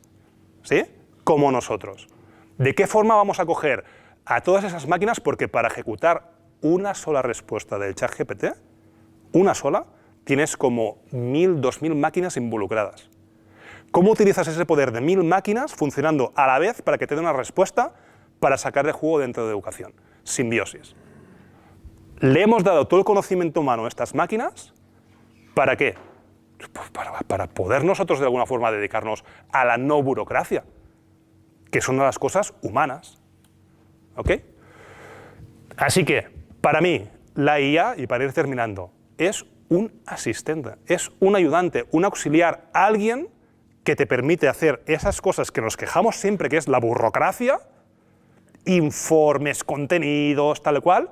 ¿sí? Como nosotros. ¿De qué forma vamos a coger a todas esas máquinas? Porque para ejecutar una sola respuesta del ChatGPT, una sola, tienes como 1000, 2000 máquinas involucradas. ¿Cómo utilizas ese poder de 1000 máquinas funcionando a la vez para que te dé una respuesta para sacarle jugo dentro de educación? Simbiosis. Le hemos dado todo el conocimiento humano a estas máquinas, ¿para qué? Pues para poder nosotros de alguna forma dedicarnos a la no burocracia, que son las cosas humanas. ¿Ok? Así que, para mí, la IA, y para ir terminando, es un asistente, es un ayudante, un auxiliar, alguien que te permite hacer esas cosas que nos quejamos siempre, que es la burocracia, informes, contenidos, tal cual,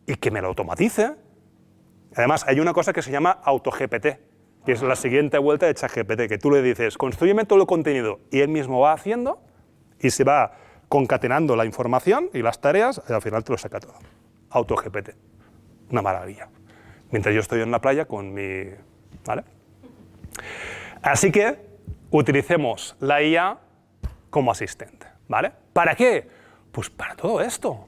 y que me lo automatice. Además, hay una cosa que se llama AutoGPT, que es la siguiente vuelta de ChatGPT, que tú le dices, constrúyeme todo el contenido, y él mismo va haciendo, y se va concatenando la información y las tareas, y al final te lo saca todo. AutoGPT. Una maravilla. Mientras yo estoy en la playa con mi... ¿Vale? Así que utilicemos la IA como asistente, ¿vale? ¿Para qué? Pues para todo esto.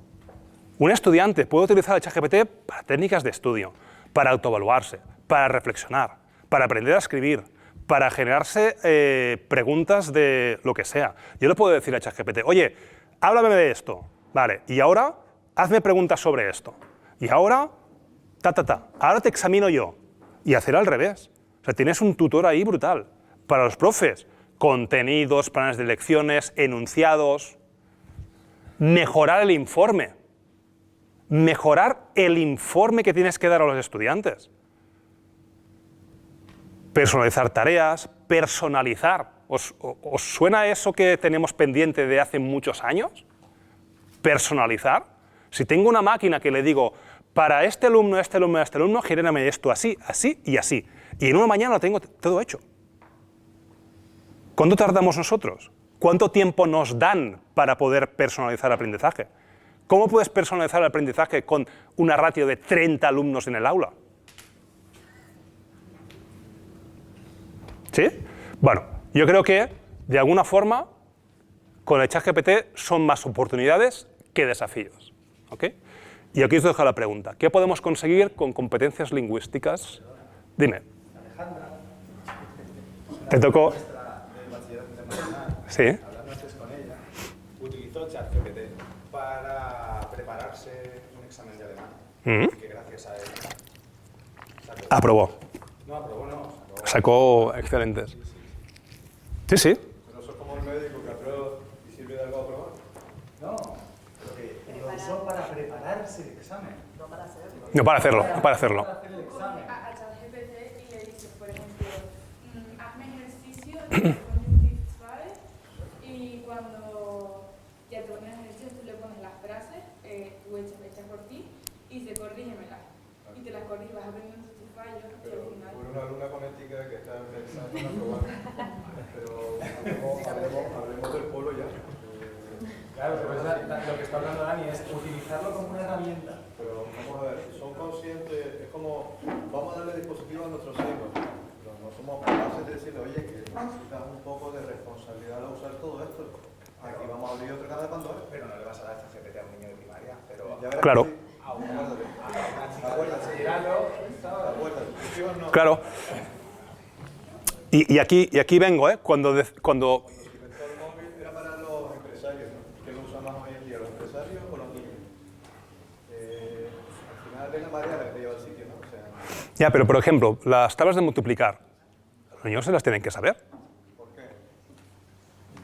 Un estudiante puede utilizar el ChatGPT para técnicas de estudio, para autoevaluarse, para reflexionar, para aprender a escribir, para generarse preguntas de lo que sea. Yo le puedo decir a ChatGPT, oye, háblame de esto, ¿vale? Y ahora hazme preguntas sobre esto. Y ahora, ahora te examino yo. Y hacer al revés. O sea, tienes un tutor ahí brutal. Para los profes, contenidos, planes de lecciones, enunciados. Mejorar el informe. Mejorar el informe que tienes que dar a los estudiantes. Personalizar tareas, personalizar. ¿Os suena eso que tenemos pendiente de hace muchos años? Personalizar. Si tengo una máquina que le digo, para este alumno, genérame esto así, así y así. Y en una mañana lo tengo todo hecho. ¿Cuánto tardamos nosotros? ¿Cuánto tiempo nos dan para poder personalizar el aprendizaje? ¿Cómo puedes personalizar el aprendizaje con una ratio de 30 alumnos en el aula? ¿Sí? Bueno, yo creo que, de alguna forma, con el ChatGPT son más oportunidades que desafíos. ¿Ok? Y aquí os dejo la pregunta. ¿Qué podemos conseguir con competencias lingüísticas? Dime. Alejandra. Te tocó... Del bachillerato internacional. Sí. Hablando antes con ella, utilizó ChatGPT para prepararse un examen de alemán. Y que gracias a él Aprobó. No, aprobó no. Sacó excelentes. Sí, sí. Pero eso es como el médico que aprueba y sirve de algo a aprobar. No, porque lo usó para prepararse el examen. No para hacerlo, para hacerlo. Para hacer el examen. A ChatGPT y le dices, por ejemplo, hazme ejercicio de Cognitive 5 y cuando ya tú echas por ti y se corrígemela. Y te las corriges, vas aprendiendo tus fallos y al Pero final... por una alumna con ética que está pensando en aprobar. Pero hablemos del polo ya. Claro, pero lo que está hablando Dani es utilizarlo como una herramienta. Pero vamos a ver, son conscientes, es como, vamos a darle dispositivos a nuestros hijos. Pero no somos capaces de decirle, oye, que necesitas un poco de responsabilidad al usar todo esto. Aquí vamos a abrir otra caja de Pandora. Pero no le vas a dar ChatGPT a un niño de primaria. Pero Ya verás Claro. que sí. Acuérdate. Acuérdate. Tus hijos no. Claro. Y aquí vengo, ¿eh? Cuando El móvil era para los empresarios, ¿no? ¿Qué lo usan más hoy en día, los empresarios o los niños? Al final es la marea la que te lleva al sitio, ¿no? O sea, Ya, pero por ejemplo, las tablas de multiplicar, los niños se las tienen que saber. ¿por qué?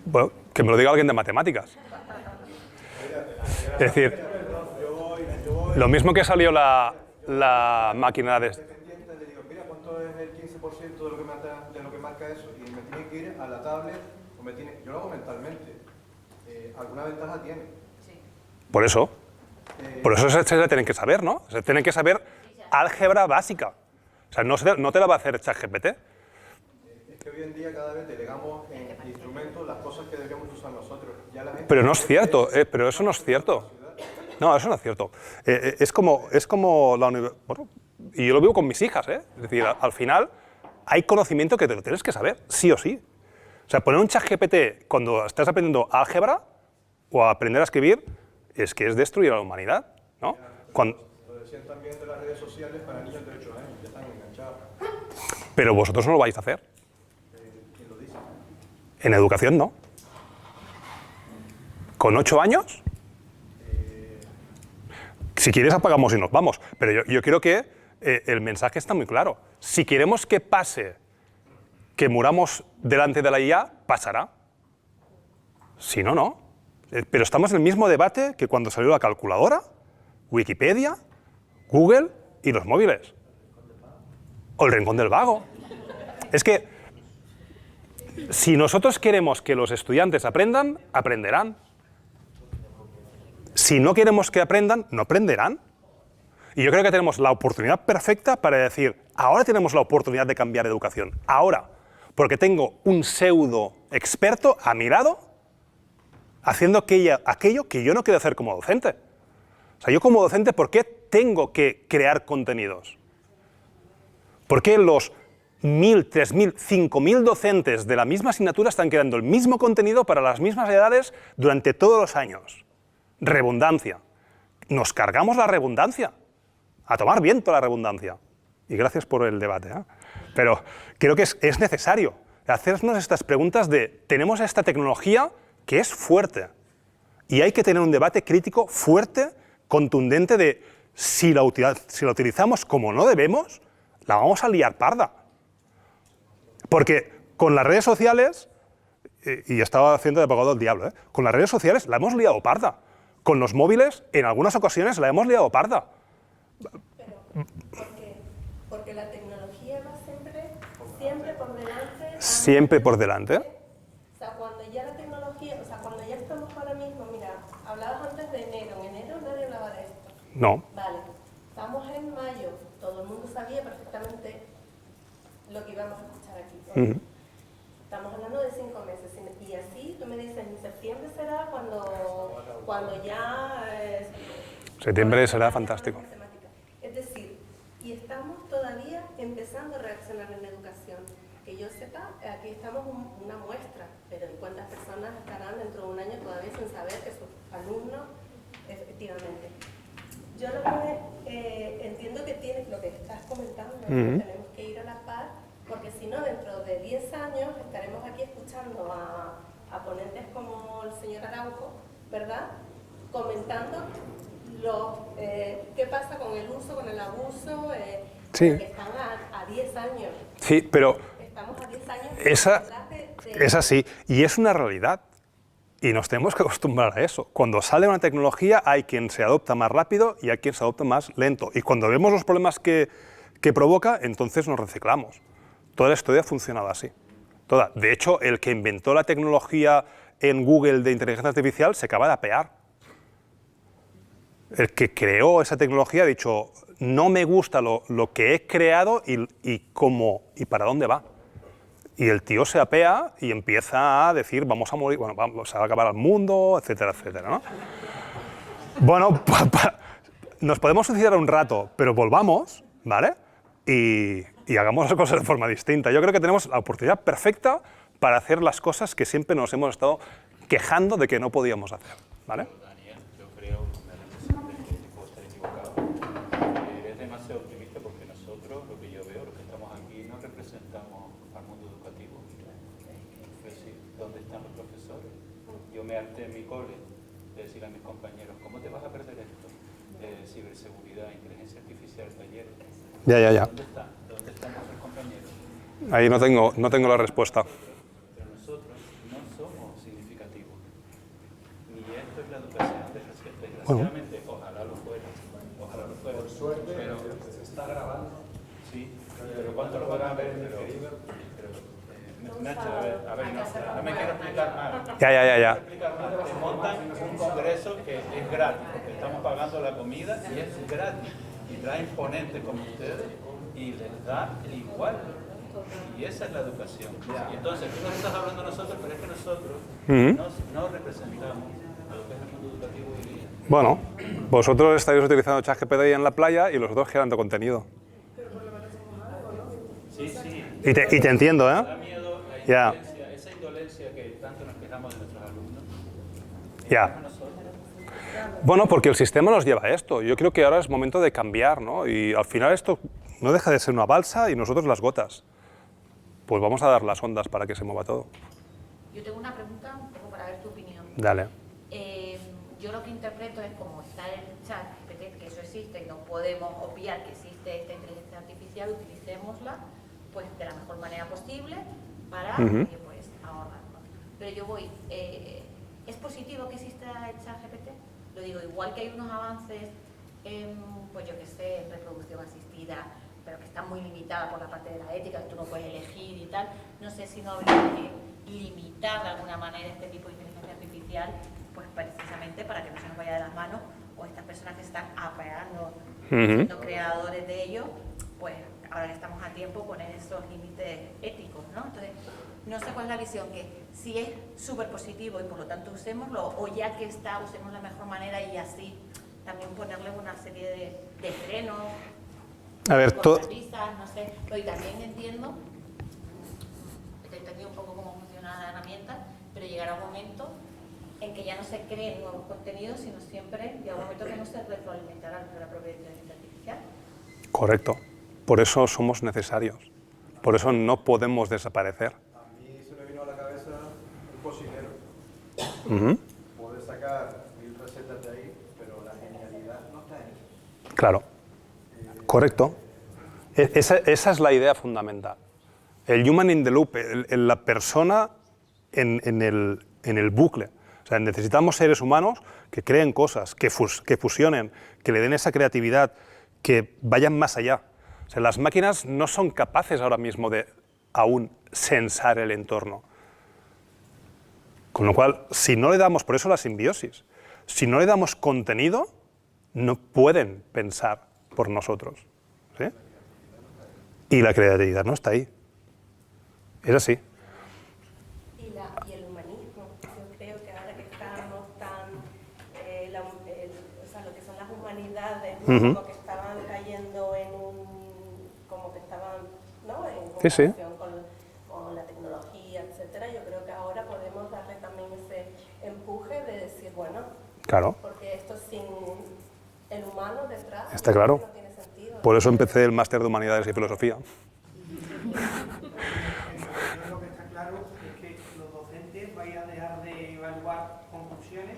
Bueno, que me lo diga alguien de matemáticas. Es decir, lo mismo que salió la máquina de... Dependiente, le digo, mira, ¿cuánto es el 15% de lo que marca eso? Y me tiene que ir a la tablet, o yo lo hago mentalmente. ¿Alguna ventaja tiene? Por eso se la tienen que saber, ¿no? Se tienen que saber álgebra básica. O sea, no te la va a hacer ChatGPT. Es que hoy en día cada vez delegamos en instrumentos las cosas que deberíamos usar nosotros. Ya la gente Pero no es cierto, pero eso no es cierto. No, eso no es cierto. Es como la universidad. Bueno, y yo lo vivo con mis hijas, ¿eh? Es decir, al final hay conocimiento que te lo tienes que saber, sí o sí. O sea, poner un ChatGPT cuando estás aprendiendo álgebra o aprender a escribir es que es destruir a la humanidad, ¿no? Lo decían también de las redes sociales para niños de 8 años, ya están enganchados. Pero vosotros no lo vais a hacer. ¿Quién lo dice? En educación no. ¿Con 8 años? Si quieres apagamos y nos vamos. Pero yo creo que el mensaje está muy claro. Si queremos que pase, que muramos delante de la IA, pasará. Si no, no. Pero estamos en el mismo debate que cuando salió la calculadora, Wikipedia, Google y los móviles. O el rincón del vago. Es que si nosotros queremos que los estudiantes aprendan, aprenderán. Si no queremos que aprendan, no aprenderán. Y yo creo que tenemos la oportunidad perfecta para decir, ahora tenemos la oportunidad de cambiar educación. Ahora, porque tengo un pseudo experto a mi lado haciendo aquello que yo no quiero hacer como docente. O sea, yo como docente, ¿por qué tengo que crear contenidos? ¿Por qué los 1.000, 3.000, 5.000 docentes de la misma asignatura están creando el mismo contenido para las mismas edades durante todos los años? Redundancia. Nos cargamos la redundancia. A tomar viento la redundancia. Y gracias por el debate, ¿eh? Pero creo que es necesario hacernos estas preguntas de, tenemos esta tecnología que es fuerte y hay que tener un debate crítico fuerte, contundente de si la utilizamos como no debemos, la vamos a liar parda. Porque con las redes sociales, y estaba haciendo de abogado del diablo, con las redes sociales la hemos liado parda. Con los móviles, en algunas ocasiones, la hemos liado parda. ¿Por qué? Porque la tecnología va siempre por delante. Siempre por delante. O sea, cuando ya la tecnología, o sea, cuando ya estamos ahora mismo, mira, hablabas antes de enero, en enero nadie hablaba de esto. No. Vale, estamos en mayo, todo el mundo sabía perfectamente lo que íbamos a escuchar aquí. ¿No? Estamos hablando de 5 meses y así tú me dices, en septiembre será cuando ya... Septiembre será fantástico. Es decir, y estamos todavía empezando a reaccionar en la educación. Que yo sepa, aquí estamos una muestra, pero ¿en cuántas personas estarán dentro de un año todavía sin saber que sus alumnos, efectivamente? Yo lo que entiendo que tienes, lo que estás comentando, tenemos que ir a la par, porque si no, dentro de 10 años estaremos aquí escuchando a ponentes como el señor Araujo, ¿verdad? Comentando qué pasa con el uso, con el abuso, Sí. porque están a 10 años. Sí, pero Estamos a 10 años. es así, y es una realidad. Y nos tenemos que acostumbrar a eso. Cuando sale una tecnología hay quien se adopta más rápido y hay quien se adopta más lento. Y cuando vemos los problemas que provoca, entonces nos reciclamos. Toda la historia ha funcionado así. Toda. De hecho, el que inventó la tecnología en Google de inteligencia artificial se acaba de apear. el que creó esa tecnología ha dicho, no me gusta lo que he creado y cómo y para dónde va. Y el tío se apea y empieza a decir, vamos a morir, bueno, se va a acabar el mundo, etcétera, etcétera, ¿no? Bueno, nos podemos suicidar un rato, pero volvamos, ¿vale? Y hagamos las cosas de forma distinta. Yo creo que tenemos la oportunidad perfecta para hacer las cosas que siempre nos hemos estado quejando de que no podíamos hacer, ¿vale? Daniel, yo creo, me representa que puedo estar equivocado, es demasiado optimista porque nosotros, lo que yo veo, los que estamos aquí, no representamos al mundo educativo. Es decir, ¿dónde están los profesores? Yo me harté en mi cole de decir a mis compañeros, ¿cómo te vas a perder esto? Ciberseguridad, inteligencia artificial, talleres. Ya. ¿Dónde están? ¿Dónde están nuestros compañeros? Ahí no tengo la respuesta. Pero nosotros no somos significativos. Ni esto es la educación, desgraciadamente. Ojalá lo fuera. Ojalá lo fuera. Por suerte, pero se está grabando. Sí, pero ¿cuánto lo van a ver? Nacho, a ver, no me quiero explicar mal. Ya. Te montan un congreso que es gratis, porque estamos pagando la comida y es gratis. Y traen ponentes como ustedes y les da igual. Y esa es la educación. Y entonces, tú nos estás hablando a nosotros, pero es que nosotros no representamos a lo que es el mundo educativo hoy día. Bueno, vosotros estáis utilizando ChatGPT en la playa y los otros generando contenido. Sí. Y te entiendo, ¿eh? Da miedo la indolencia, esa indolencia que tanto nos quejamos de nuestros alumnos. Ya. Bueno, porque el sistema nos lleva a esto. Yo creo que ahora es momento de cambiar, ¿no? Y al final esto no deja de ser una balsa y nosotros las gotas. Pues vamos a dar las ondas para que se mueva todo. Yo tengo una pregunta un poco para ver tu opinión. Dale. Yo lo que interpreto es como está el chat, que eso existe y no podemos obviar que existe esta inteligencia artificial, utilicémosla pues de la mejor manera posible para pues ahorrar, ¿no? Pero yo voy, ¿es positivo que exista el chat GPT? Lo digo, igual que hay unos avances en, pues yo qué sé, en reproducción asistida, pero que están muy limitadas por la parte de la ética, que tú no puedes elegir y tal, no sé si no habría que limitar de alguna manera este tipo de inteligencia artificial, pues precisamente para que no se nos vaya de las manos, o estas personas que están apeando, siendo creadores de ello, pues ahora que estamos a tiempo poner esos límites éticos, ¿no? Entonces, no sé cuál es la visión, que si es súper positivo y por lo tanto usémoslo, o ya que está, usemos la mejor manera y así también ponerle una serie de frenos, A ver, cortapisas, no sé. Pero y también entiendo, he entendido un poco cómo funciona la herramienta, pero llegará un momento en que ya no se creen nuevos contenidos, sino siempre llegará un momento que no se retroalimentarán de la propia inteligencia artificial. Correcto. Por eso somos necesarios. Por eso no podemos desaparecer. A mí se me vino a la cabeza un cocinero. Puede sacar 1000 recetas de ahí, pero la genialidad no está en eso. Claro. Correcto. Esa es la idea fundamental. El human in the loop, la persona en el bucle. O sea, necesitamos seres humanos que creen cosas, que fusionen, que le den esa creatividad, que vayan más allá. O sea, las máquinas no son capaces ahora mismo de aún sensar el entorno. Con lo cual, si no le damos, por eso la simbiosis, si no le damos contenido, no pueden pensar por nosotros. ¿Sí? Y la creatividad no está ahí. Es así. Y el humanismo. Yo creo que ahora que estamos tan, o sea, lo que son las humanidades, como que estaban cayendo en como que estaban, ¿no? En comparación con la tecnología, etcétera. Yo creo que ahora podemos darle también ese empuje de decir, bueno, Claro. porque esto sin el humano detrás Está claro. no tiene sentido. Por eso empecé el máster de Humanidades y Filosofía. Lo que está claro es que los docentes vais a dejar de evaluar conclusiones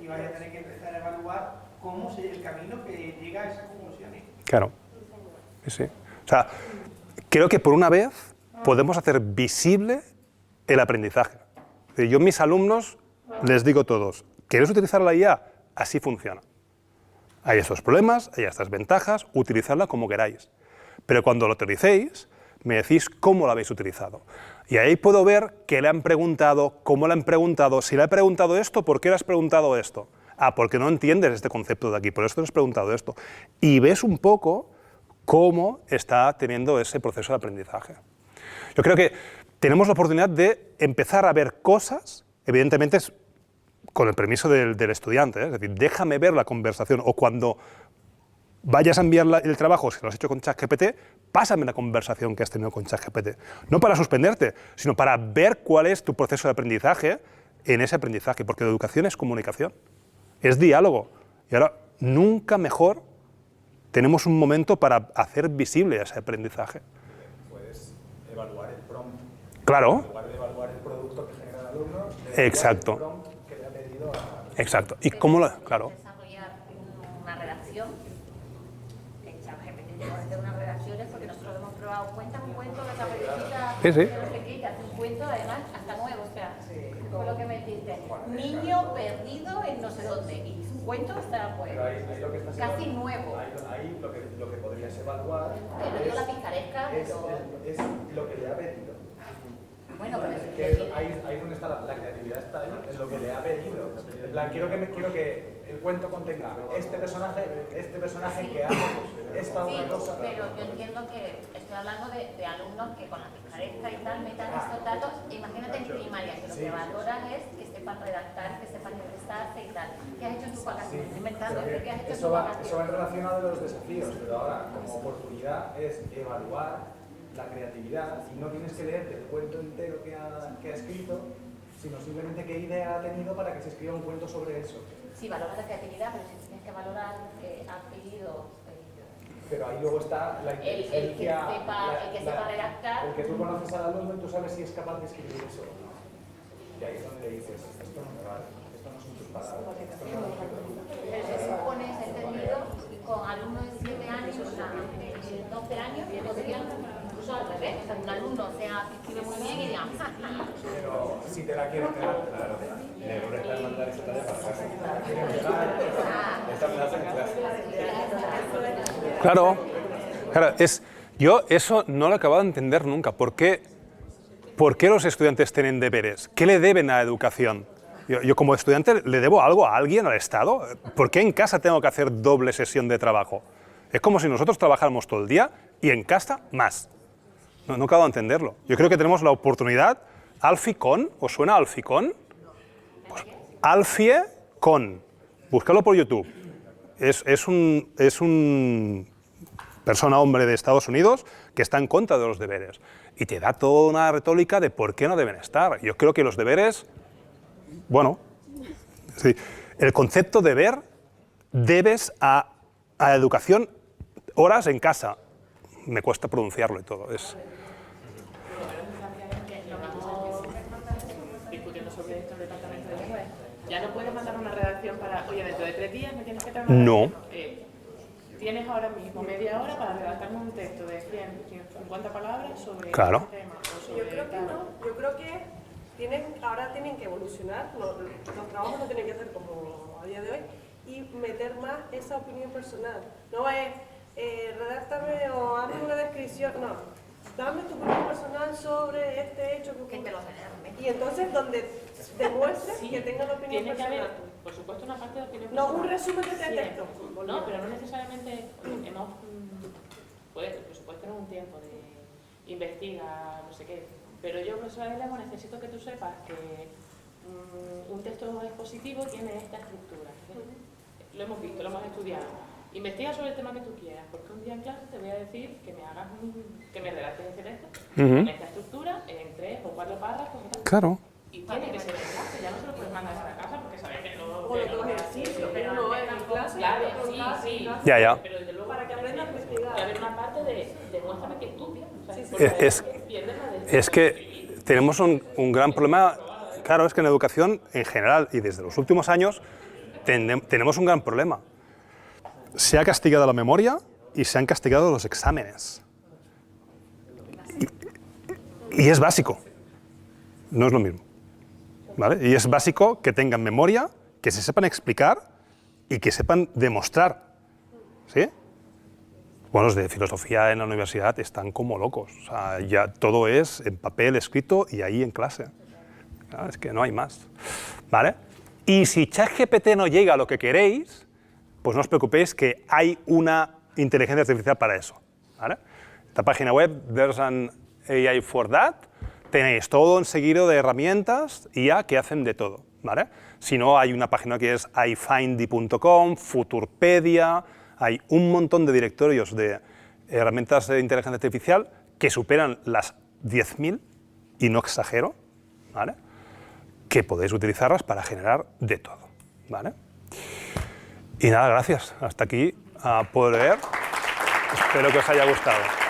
y vais a tener que empezar a evaluar cómo es el camino que llega a esas conclusiones. Claro. Sí. O sea, creo que por una vez podemos hacer visible el aprendizaje. Yo a mis alumnos les digo a todos, ¿queréis utilizar la IA? Así funciona. Hay estos problemas, hay estas ventajas, utilizadla como queráis. Pero cuando lo utilicéis, me decís cómo lo habéis utilizado. Y ahí puedo ver qué le han preguntado, cómo le han preguntado, si le he preguntado esto, ¿por qué le has preguntado esto? porque no entiendes este concepto de aquí, por eso te has preguntado esto. Y ves un poco cómo está teniendo ese proceso de aprendizaje. Yo creo que tenemos la oportunidad de empezar a ver cosas, evidentemente es con el permiso del estudiante, es decir, déjame ver la conversación, o cuando vayas a enviar el trabajo, si lo has hecho con ChatGPT, pásame la conversación que has tenido con ChatGPT. No para suspenderte, sino para ver cuál es tu proceso de aprendizaje en ese aprendizaje, porque la educación es comunicación, es diálogo. Y ahora, nunca mejor tenemos un momento para hacer visible ese aprendizaje. Puedes evaluar el prompt. Claro. En lugar de evaluar el producto que genera el alumno, Exacto. el prompt que le ha pedido a... Exacto. ¿Y cómo lo...? Claro. Desarrollar una redacción. En ChatGPT te puede hacer unas redacciones porque nosotros hemos probado. Cuenta un cuento de esa periodista. Sí, sí. Que hace un cuento, además, hasta nuevo. O sea, fue lo que me dijiste. Niño perdido en no sé dónde. Y hizo un cuento, está pues, Ahí lo que está haciendo- casi nuevo. Ahí lo que podrías evaluar Que no digo la picaresca, es lo que le ha pedido. bueno, pero es Que es ahí donde está la creatividad, está ahí, en lo que le ha pedido. En plan, quiero que el cuento contenga este personaje que hace esta sí, otra cosa. pero yo entiendo que estoy hablando de alumnos que con la picaresca y tal metan estos datos. Imagínate en primaria, que lo que valoras es que sepan redactar, que sepan expresarse y tal. ¿Qué has hecho en tus vacaciones? Estoy inventando, Pero ¿qué has hecho en eso tus va vacaciones? en relación a los desafíos, pero ahora como oportunidad es evaluar la creatividad y no tienes que leerte el cuento entero que ha escrito, sino simplemente qué idea ha tenido para que se escriba un cuento sobre eso. Sí, valoras la creatividad, pero si tienes que valorar que ha pedido Pero ahí luego está la el que inteligencia, sepa redactar. el que tú conoces al alumno y tú sabes si es capaz de escribir eso o no. Y ahí es donde le dices, esto no me vale, esto no son tus palabras. Esto no es Pero se supone, es entendido, con alumnos de 7 años, o sea, de 12 años, podrían incluso al revés. O sea, un alumno sea que escribe muy bien y digan, pero si te la quiero pegar, claro. Le voy a dejar mandar esa tarea para clase. Esta me la hacen en clase. Claro, yo eso no lo he acabado de entender nunca. ¿Por qué los estudiantes tienen deberes? ¿Qué le deben a la educación? Yo como estudiante le debo algo a alguien, al Estado. ¿Por qué en casa tengo que hacer doble sesión de trabajo? Es como si nosotros trabajáramos todo el día y en casa más. No acabo de entenderlo. Yo creo que tenemos la oportunidad. Alficon, ¿os suena Alficon? Pues, Alfiecon. Búscalo por YouTube. Es un persona, hombre de Estados Unidos que está en contra de los deberes. Y te da toda una retórica de por qué no deben estar. Yo creo que los deberes, bueno, sí, el concepto deber, debes a la educación horas en casa. Me cuesta pronunciarlo y todo. Discutiendo sobre esto en el departamento de lengua. Ya no puedes mandar una redacción para, oye, dentro de 3 días me tienes que traer una No. redacción. Tienes ahora mismo media hora para redactarme un texto de 150 palabras sobre Claro. este tema. O sobre Yo creo que tal. no, yo creo que ahora tienen que evolucionar, los trabajos lo tienen que hacer como a día de hoy y meter más esa opinión personal. No es redáctame o hazme una descripción, no. Dame tu opinión personal sobre este hecho que te lo generan. y entonces donde demuestres Sí, que tenga la opinión tiene que personal. haber, por supuesto, una parte de opinión No personal. un resumen de Sí, texto. No, pero no necesariamente hemos, pues, por supuesto, tenemos un tiempo de investigar, no sé qué, pero yo, profesora de lengua, necesito que tú sepas que un texto expositivo tiene esta estructura. Lo hemos visto, lo hemos estudiado. Investiga sobre el tema que tú quieras, porque un día en clase te voy a decir que me redactes ese texto, en esta estructura, en 3 o 4 párrafos y tal. Claro. Y tiene que ser en clase, ya no se lo puedes mandar a la casa porque sabes que no... O de todo ejercicio, pero no en clase. Claro, pero sí, clase, sí. clase. Ya. Pero desde luego Para que aprendas a investigar. que haber una parte de demuéstrame que estudias. O sea, Sí, sí. porque pierdes la de- Es que tenemos un gran problema. Claro, es que en educación en general y desde los últimos años tenemos un gran problema. Se ha castigado la memoria y se han castigado los exámenes. Y es básico. No es lo mismo. ¿Vale? Y es básico que tengan memoria, que se sepan explicar y que sepan demostrar. ¿Sí? Bueno, los de filosofía en la universidad están como locos. O sea, ya todo es en papel escrito y ahí en clase. Claro, es que no hay más. ¿Vale? Y si ChatGPT no llega a lo que queréis, pues no os preocupéis que hay una inteligencia artificial para eso, ¿vale? Esta página web, There's an AI for that, tenéis todo un seguido de herramientas IA que hacen de todo, ¿vale? Si no, hay una página que es ifindy.com, Futurpedia, hay un montón de directorios de herramientas de inteligencia artificial que superan las 10.000, y no exagero, ¿vale? Que podéis utilizarlas para generar de todo, ¿vale? Y nada, gracias. Hasta aquí puedo leer. Espero que os haya gustado.